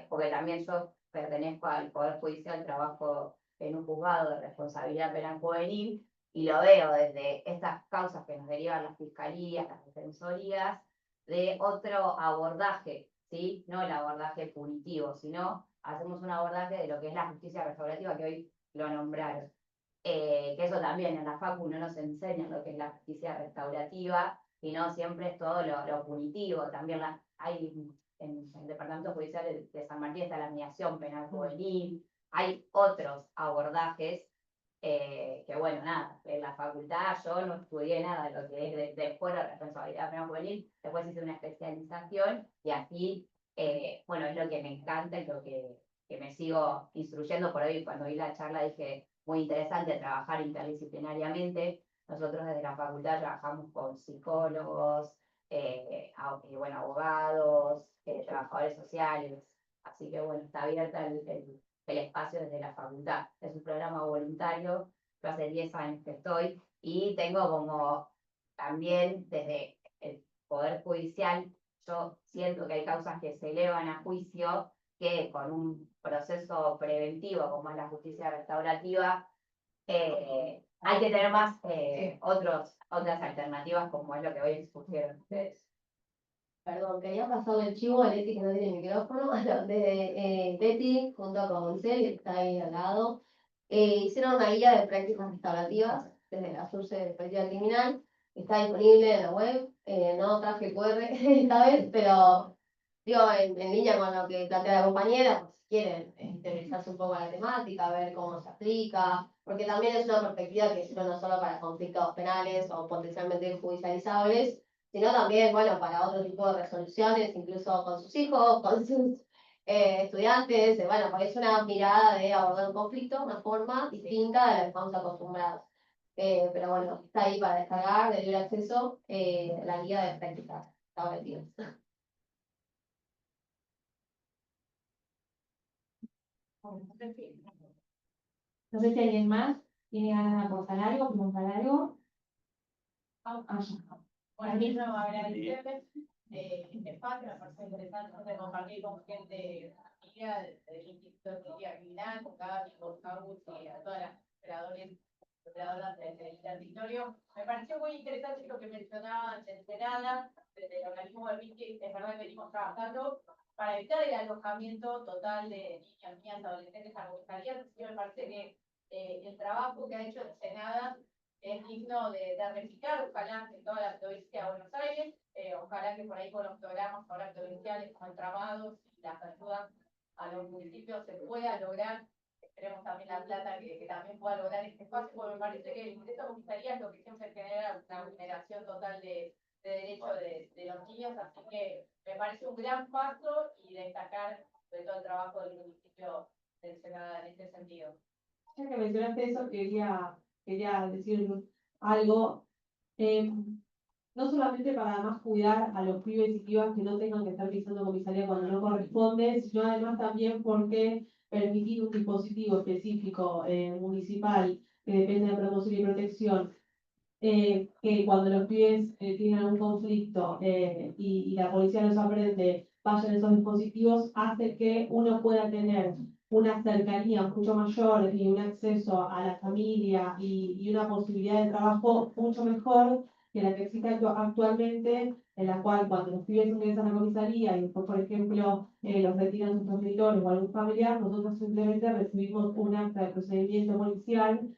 porque también yo pertenezco al Poder Judicial, trabajo en un juzgado de responsabilidad penal juvenil, y lo veo desde estas causas que nos derivan las fiscalías, las defensorías, de otro abordaje, ¿sí? No el abordaje punitivo, sino hacemos un abordaje de lo que es la justicia restaurativa, que hoy lo nombraron. Que eso también en la facu no nos enseña lo que es la justicia restaurativa, sino siempre es todo lo punitivo. También hay en el Departamento Judicial de San Martín está la mediación penal juvenil, hay otros abordajes que bueno, nada, en la facultad yo no estudié nada de lo que es de fuera de responsabilidad penal juvenil, después hice una especialización y aquí, bueno, es lo que me encanta, es lo que me sigo instruyendo. Por hoy, cuando vi la charla dije, muy interesante trabajar interdisciplinariamente. Nosotros desde la facultad trabajamos con psicólogos, bueno, abogados, trabajadores sociales, así que bueno, está abierta el espacio desde la facultad. Es un programa voluntario, yo hace 10 años que estoy, y tengo como también desde el Poder Judicial, yo siento que hay causas que se elevan a juicio que con un proceso preventivo como es la justicia restaurativa, hay que tener más otras alternativas, como es lo que hoy expusieron ustedes. Perdón, quería pasarle el chivo a Leti, que no tiene micrófono, de Leti, junto con Cel, que está ahí al lado, hicieron una guía de prácticas restaurativas desde la SURCE de Perspectiva Criminal, está disponible en la web, no traje QR esta vez, pero Digo, en línea con lo que plantea la compañera, pues, si quieren interesarse un poco en la temática, ver cómo se aplica, porque también es una perspectiva que sirve no solo para conflictos penales o potencialmente judicializables, sino también, bueno, para otro tipo de resoluciones, incluso con sus hijos, con sus estudiantes, bueno, porque es una mirada de abordar un conflicto, una forma distinta de la que estamos acostumbrados. Pero bueno, está ahí para descargar de libre acceso la guía de prácticas establecidas. No sé si alguien más tiene ganas de aportar algo, preguntar algo. Bueno, yo agradecerles este espacio, me parece interesante compartir con gente de la familia, del Instituto de Policía Criminal, con Gaby, con Agus y a todas las operadoras del territorio. Me pareció muy interesante lo que mencionaban de Ensenada, desde el organismo del MINCI, es verdad que venimos trabajando para evitar el alojamiento total de niñas, adolescentes a comisarías. Sí, me parece que el trabajo que ha hecho Ensenada es digno de replicar, ojalá en toda la provincia de Buenos Aires, ojalá que por ahí con los programas ahora provinciales como entramados y las ayudas a los municipios se pueda lograr, esperemos también La Plata que también pueda lograr este espacio, porque me parece que el ingreso a comisaría es lo que siempre genera una vulneración total de derechos de los niños, así que me parece un gran paso y destacar sobre todo el trabajo del municipio de Ensenada en este sentido. Ya que mencionaste eso, quería decir algo. No solamente para además cuidar a los pibes y pibas que no tengan que estar pisando comisaría cuando no corresponde, sino además también porque permitir un dispositivo específico municipal que depende de promoción y protección, que cuando los pibes tienen un conflicto y la policía los aprende, vayan esos dispositivos, hace que uno pueda tener una cercanía mucho mayor y un acceso a la familia y una posibilidad de trabajo mucho mejor que la que existe actualmente, en la cual cuando los pibes ingresan a la comisaría y después, por ejemplo, los retiran sus progenitores o algún familiar, nosotros simplemente recibimos un acta de procedimiento policial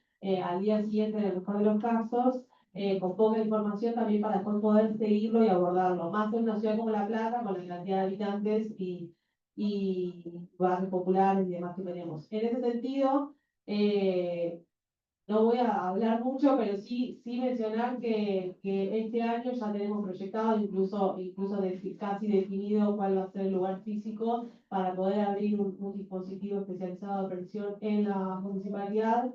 al día siguiente, en el mejor de los casos, con poca información también para después poder seguirlo y abordarlo. Más en una ciudad como La Plata, con la cantidad de habitantes y barrios populares y demás que tenemos. En ese sentido, no voy a hablar mucho, pero sí mencionar que este año ya tenemos proyectado, incluso casi definido cuál va a ser el lugar físico para poder abrir un dispositivo especializado de aprehensión en la municipalidad,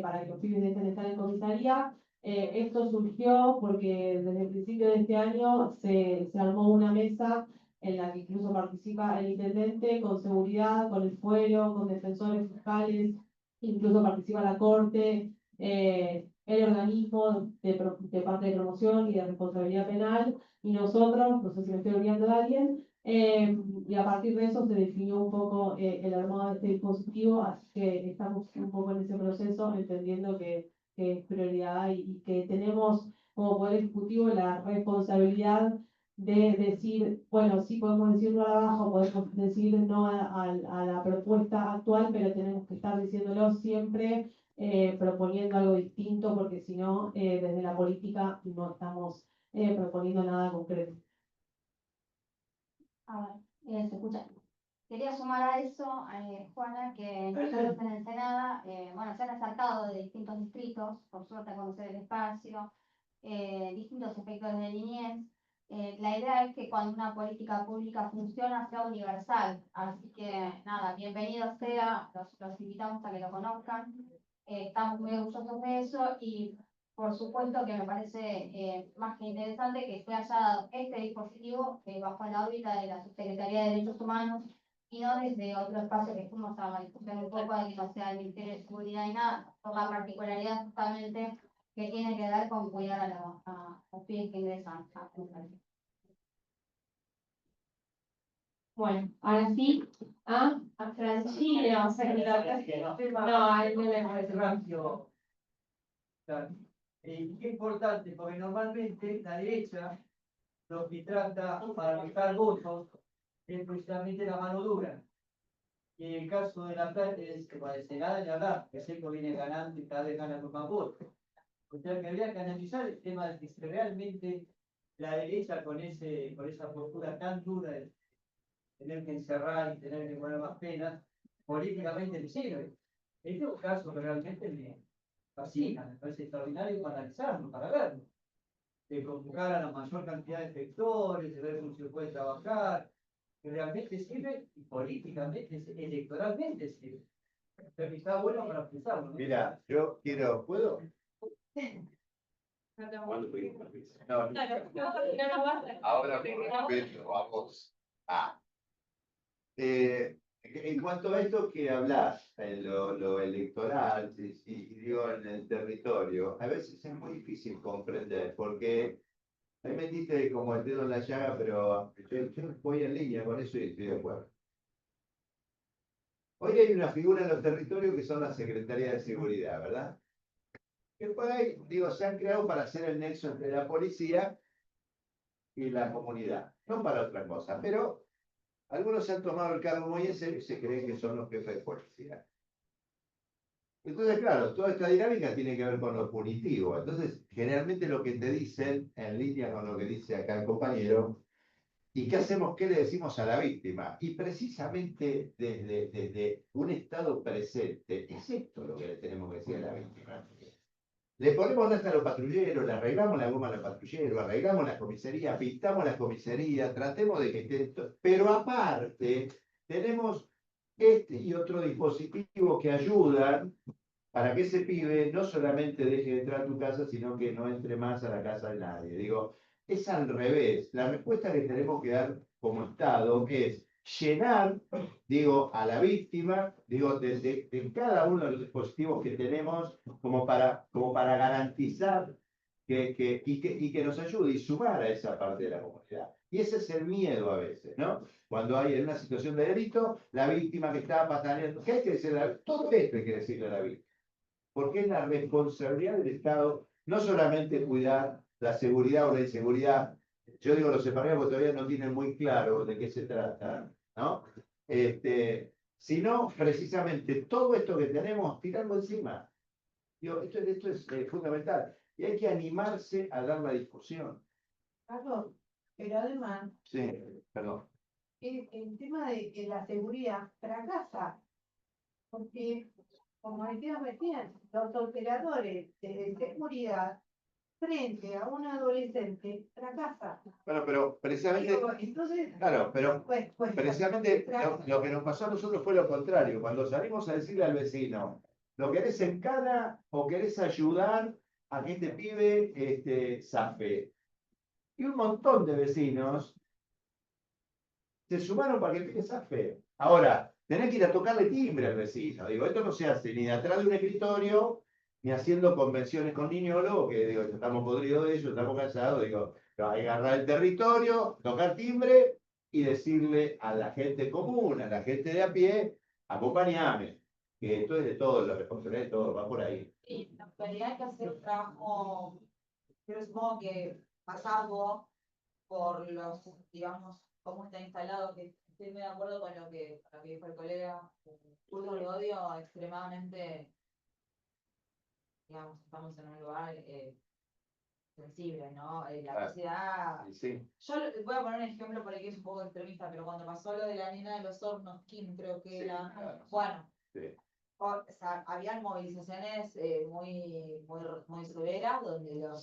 para que los pibes dejen de estar en comisaría. Esto surgió porque desde el principio de este año se armó una mesa en la que incluso participa el intendente con seguridad, con el fuero, con defensores fiscales, incluso participa la Corte, el organismo de parte de promoción y de responsabilidad penal, y nosotros, no sé si me estoy olvidando de alguien, y a partir de eso se definió un poco el armado de este dispositivo, así que estamos un poco en ese proceso, entendiendo que es prioridad y que tenemos como Poder Ejecutivo la responsabilidad de decir, bueno, sí podemos decir no a la baja, podemos decir no a la propuesta actual, pero tenemos que estar diciéndolo siempre, proponiendo algo distinto, porque si no, desde la política no estamos proponiendo nada concreto. A ver, se escucha. Quería sumar a eso, Juana, que nosotros en Ensenada, bueno, se han acercado de distintos distritos, por suerte a conocer el espacio, distintos efectos de niñez. La idea es que cuando una política pública funciona sea universal, así que nada, bienvenido sea, los invitamos a que lo conozcan. Estamos muy orgullosos de eso y por supuesto que me parece más que interesante que se haya dado este dispositivo bajo la órbita de la Subsecretaría de Derechos Humanos y no desde otro espacio que fuimos a discutir un poco de que no sea el Ministerio de Seguridad y nada, por la particularidad justamente que tiene que ver con cuidar a los pibes que ingresan a comisaría. Bueno, ahora sí, a Francina, o sea que no, a él no le parece Rápido. Claro. Qué importante, porque normalmente la derecha lo que trata para buscar votos es precisamente la mano dura. Y en el caso de La Plata es que parece nada de hablar, que Seco viene ganando y cada vez gana con más votos. O sea que habría que analizar el tema de si realmente la derecha con esa postura tan dura de tener que encerrar y tener que poner más penas, políticamente le sirve. Este es un caso que realmente me fascina, me parece extraordinario para analizarlo, para verlo. De convocar a la mayor cantidad de sectores, de ver cómo se puede trabajar, que realmente sirve y políticamente, electoralmente sirve. Pero está bueno para pensarlo, ¿no? Mira, yo quiero, ¿puedo? ¿Cuándo pedimos permiso? No, ahora vamos a. En cuanto a esto que hablas, en lo electoral, y digo en el territorio, a veces es muy difícil comprender, porque ahí metiste como el dedo en la llaga, pero yo voy en línea con eso y estoy de acuerdo. Hoy hay una figura en los territorios que son las secretarías de seguridad, ¿verdad? Que por ahí, digo, se han creado para hacer el nexo entre la policía y la comunidad, no para otra cosa, pero algunos se han tomado el cargo muy en serio y se creen que son los jefes de policía. Entonces, claro, toda esta dinámica tiene que ver con lo punitivo. Entonces, generalmente lo que te dicen, en línea con lo que dice acá el compañero, ¿y qué hacemos? ¿Qué le decimos a la víctima? Y precisamente desde un estado presente, es esto lo que le tenemos que decir a la víctima. Le ponemos lata a los patrulleros, le arreglamos la goma a los patrulleros, arreglamos la comisaría, pintamos la comisaría, tratemos de que esté... Pero aparte, tenemos este y otro dispositivo que ayudan para que ese pibe no solamente deje de entrar a tu casa, sino que no entre más a la casa de nadie. Digo, es al revés. La respuesta que tenemos que dar como Estado es llenar, digo, a la víctima, digo, de cada uno de los dispositivos que tenemos como para garantizar y que nos ayude y sumar a esa parte de la comunidad. Y ese es el miedo a veces, ¿no? Cuando hay en una situación de delito, la víctima que está pataleando, ¿qué hay que decirle? Todo esto hay que decirle a la víctima. Porque es la responsabilidad del Estado no solamente cuidar la seguridad o la inseguridad. Yo digo, los separados porque todavía no tienen muy claro de qué se trata, ¿no? Sino precisamente todo esto que tenemos, tirarlo encima. Digo, esto es fundamental. Y hay que animarse a dar la discusión. Carlos, pero además, Sí, perdón. el tema de que la seguridad fracasa, porque, como decías recién, los operadores de seguridad frente a un adolescente fracasa. Bueno, pero precisamente, Digo, entonces, claro, pero pues, precisamente lo que nos pasó a nosotros fue lo contrario. Cuando salimos a decirle al vecino, ¿lo querés en cana o querés ayudar a que este pibe zafe? Y un montón de vecinos se sumaron para que el pibe zafe. Ahora, tenés que ir a tocarle timbre al vecino. Digo, esto no se hace ni de atrás de un escritorio, ni haciendo convenciones con niñólogos, que digo, estamos podridos de ellos, estamos cansados. Digo, agarrar el territorio, tocar timbre y decirle a la gente común, a la gente de a pie, acompáñame, que esto es de todos, la responsabilidad de todos, va por ahí. Y en realidad hay que hacer un trabajo, yo supongo que pasando por los, digamos, cómo está instalado, que estoy muy de acuerdo con lo que dijo el colega, el odio extremadamente, digamos, estamos en un lugar sensible, ¿no? La sociedad... Sí. Yo voy a poner un ejemplo por ahí que es un poco extremista, pero cuando pasó lo de la nena de los hornos, Kim creo que era, Claro. bueno, Sí. o sea, habían movilizaciones muy severas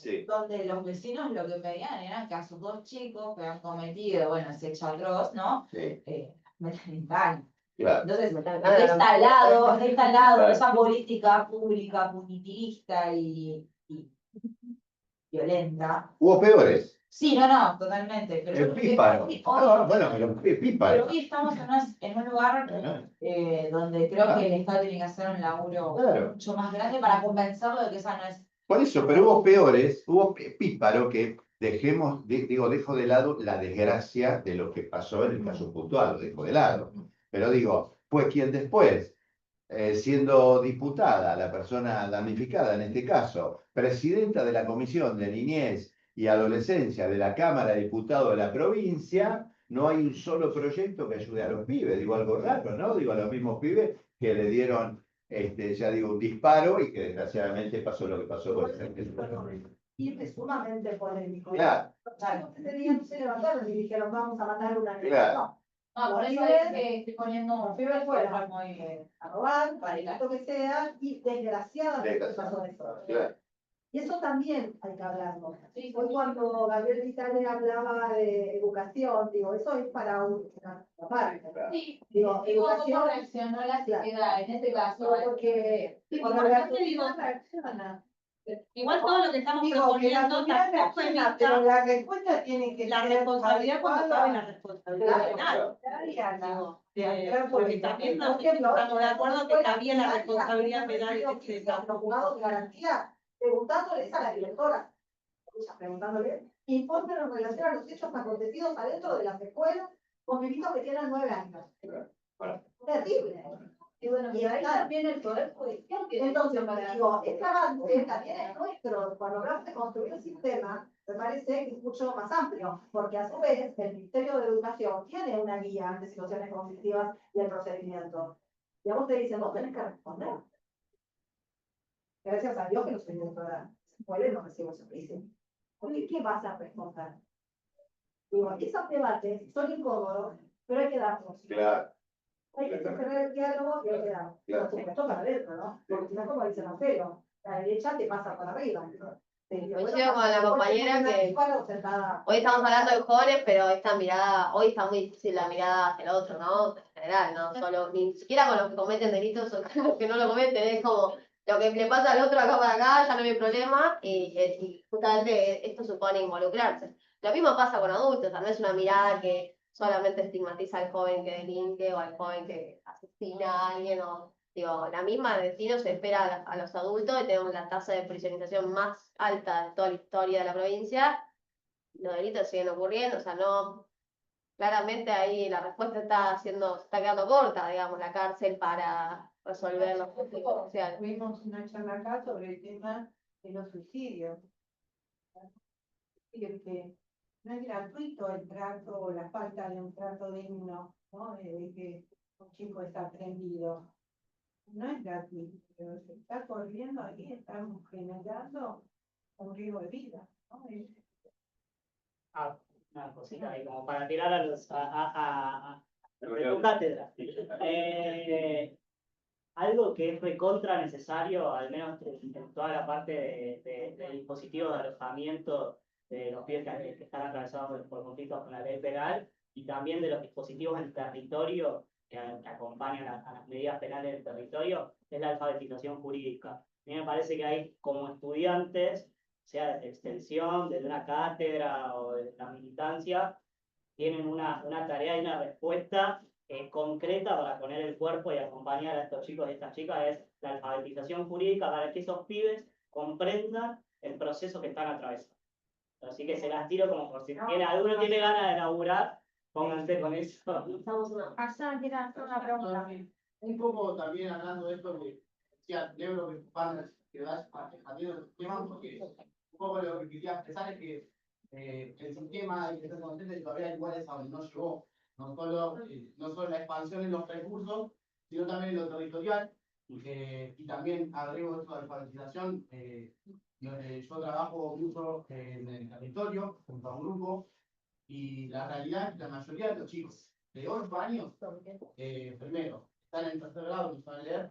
Sí. donde los vecinos lo que pedían era que a sus dos chicos que habían cometido, bueno, ese hecho atroz, ¿no? Sí. Metan en caño. Claro. Entonces, Claro. está instalado Claro. esa política pública punitivista y violenta. Hubo peores. Sí, no, totalmente. Pero yo El creo que píparo. hoy- Bueno, pero el pero píparo. hoy estamos en un lugar donde creo que el Estado tiene que hacer un laburo Claro. mucho más grande para convencerlo de que esa no es. Por eso, pero hubo peores, hubo píparo que dejemos, dejo de lado la desgracia de lo que pasó en el caso puntual, lo dejo de lado. Pero digo, fue quien después, siendo diputada, la persona damnificada en este caso, presidenta de la Comisión de Niñez y Adolescencia de la Cámara de Diputados de la provincia, no hay un solo proyecto que ayude a los pibes. Digo algo raro, ¿no? Digo a los mismos pibes que le dieron, ya digo, un disparo y que desgraciadamente pasó lo que pasó con el y es sumamente polémico. Claro. Ese día no se levantaron y dijeron, vamos a matar una niña. Claro. No. por eso Vive- es que estoy poniendo vive fuera. fuera muy a robar, para el acto que sea, y desgraciadamente pasó eso. Claro. Y eso también hay que hablarlo. Hoy cuando Gabriel Vitale hablaba de educación, digo, eso es para una parte. Sí, Digo, digo, cómo educación, reaccionó la sociedad en este caso. porque Por la ejemplo, digo, sociedad reacciona. igual todo lo que estamos Digo, que la proponiendo sociedad tampoco reacciona, pero evita la respuesta tiene que la ser responsabilidad cuando adecuada. cabe la responsabilidad penal. Claro, Porque también no estamos de acuerdo que cabía la responsabilidad penal en este Los caso. juzgados de garantía, preguntándoles a la directora, preguntándole, informen en relación a los hechos acontecidos adentro de las escuelas con niños que tienen 9 años. Terrible. Y bueno, y ahí también el Poder Judicial tiene Entonces, para... digo, este avance también es nuestro. Cuando hablamos de construir un sistema, me parece que es mucho más amplio, porque a su vez el Ministerio de Educación tiene una guía de situaciones conflictivas y el procedimiento. Y a vos te dicen, vos tenés que responder. Gracias a Dios que no soy directora. Puede no recibo ese juicio. Porque ¿qué vas a responder? Digo, esos debates son incómodos, pero hay que darlos. Claro. Hay que sostener el diálogo y hay que dar. Por supuesto para adentro, ¿no? Porque si no, como dice Marcelo, la derecha te pasa para arriba. Coincido con la compañera que hoy estamos hablando de jóvenes, pero esta mirada, hoy está muy difícil la mirada hacia el otro, ¿no? En general, no solo, ni siquiera con los que cometen delitos o con los que no lo cometen, es como lo que le pasa al otro acá para acá, ya no hay problema, y justamente esto supone involucrarse. Lo mismo pasa con adultos, no es una mirada que solamente estigmatiza al joven que delinque o al joven que asesina a alguien, o digo, la misma destino se espera a los adultos y tenemos la tasa de prisionización más alta de toda la historia de la provincia, los delitos siguen ocurriendo, o sea, no, claramente ahí la respuesta está quedando corta, digamos, la cárcel para resolver los conflictos sociales. Tuvimos una charla acá sobre el tema de los suicidios. Y que no es gratuito el trato o la falta de un trato digno, ¿no? De que un chico está prendido. No es gratuito, pero se está corriendo ahí, estamos generando un riesgo de vida, ¿no? Una cosita ahí, como para tirar a los de tu cátedra. Algo que es recontra necesario, al menos en toda la parte de dispositivos de alojamiento de los pibes que están atravesados por conflictos con la ley penal, y también de los dispositivos en territorio que acompañan a las medidas penales del territorio, es la alfabetización jurídica. A mí me parece que hay, como estudiantes, sea de extensión, de una cátedra o de la militancia, tienen una tarea y una respuesta concreta para poner el cuerpo y acompañar a estos chicos y estas chicas, es la alfabetización jurídica para que esos pibes comprendan el proceso que están atravesando. Así que se las tiro como por si alguno tiene ganas de laburar, pónganse con eso. Quiero hacer una pregunta. Un poco también hablando de esto que decía Lebro, que vas manejando el sistema, porque un poco lo que quería expresar es que el sistema, hay que ser consciente de que todavía igual es a donde no llegó, no solo la expansión en los recursos, sino también en lo territorial, y también agrego esto de alfabetización. Yo trabajo mucho en el territorio, junto a un grupo, y la realidad es que la mayoría de los chicos de 8 años, primero, están en tercer grado, no saben leer,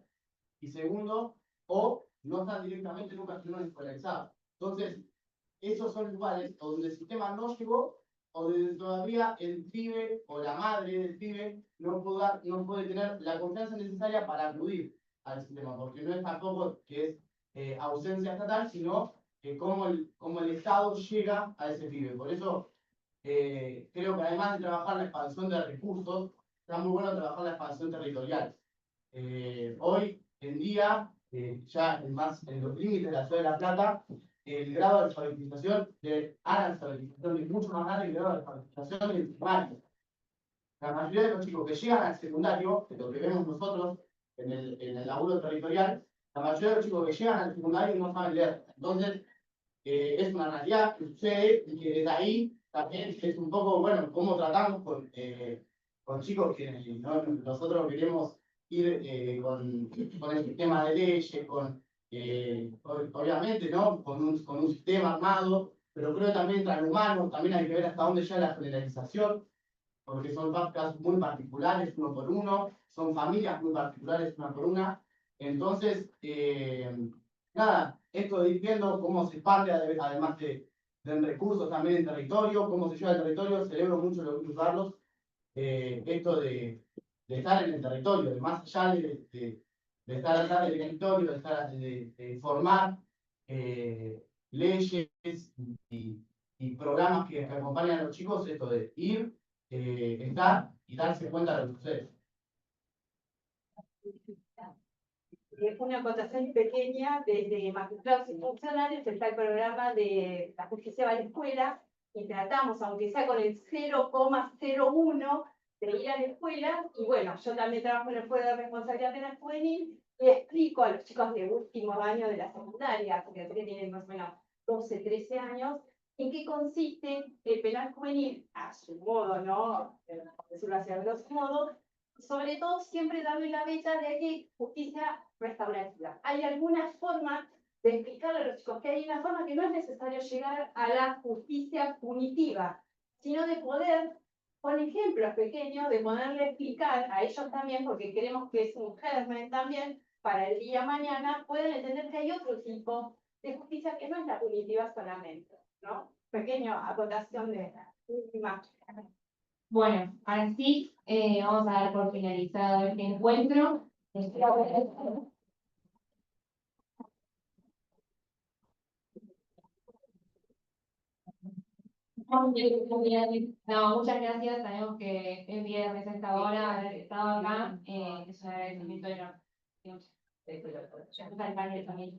y segundo, o no están directamente, nunca estuvieron escolarizados. Entonces, esos son lugares donde el sistema no llegó, o donde todavía el pibe o la madre del pibe no puede tener la confianza necesaria para acudir al sistema, porque no es tampoco que es ausencia estatal, sino cómo el Estado llega a ese pibe. Por eso creo que además de trabajar la expansión de recursos, está muy bueno trabajar la expansión territorial. Hoy en día, ya en los límites de la ciudad de La Plata, el grado de alfabetización es mucho más grande que el grado de alfabetización del primario. La mayoría de los chicos que llegan al secundario, de lo que vemos nosotros en el laburo territorial, la mayoría de los chicos que llegan al secundario no saben leer. Entonces, es una realidad que sucede y que desde ahí también es un poco, bueno, cómo tratamos con chicos que nosotros queremos ir con el sistema de leyes, obviamente, ¿no? Con un sistema armado, pero creo que también entre humanos, también hay que ver hasta dónde llega la generalización. porque son casos muy particulares, uno por uno, son familias muy particulares, una por una. Entonces, nada, esto de ir viendo cómo se expande, además de recursos también en territorio, cómo se lleva el territorio, celebro mucho lo que dijo Carlos, esto de estar en el territorio, de más allá de estar atrás del territorio, de formar leyes y programas que acompañan a los chicos, esto de ir, estar y darse cuenta de lo que sucede. Una acotación pequeña, desde Magistrados y Funcionarios está el programa de La Justicia va a la Escuela, y tratamos, aunque sea con el 0,01, de ir a la escuela, y bueno, yo también trabajo en el Fuero de Responsabilidad Penal Juvenil, y explico a los chicos de último año de la secundaria, porque tienen más o menos 12, 13 años, en qué consiste el penal juvenil, a su modo, ¿no? Por decirlo así, a grosso modo, sobre todo siempre darle la beta de que justicia restaurativa. Hay alguna forma de explicarle a los chicos que hay una forma que no es necesario llegar a la justicia punitiva, sino de poder, con ejemplos pequeños, de poderle explicar a ellos también, porque queremos que es un germen también, para el día mañana, puedan entender que hay otro tipo de justicia que no es la punitiva solamente, ¿no? Pequeña acotación de la última. Bueno, así vamos a dar por finalizado este encuentro. No, muchas gracias. Sabemos que es viernes a esta hora, haber estado acá. Es un agradecimiento enorme. Al panel también.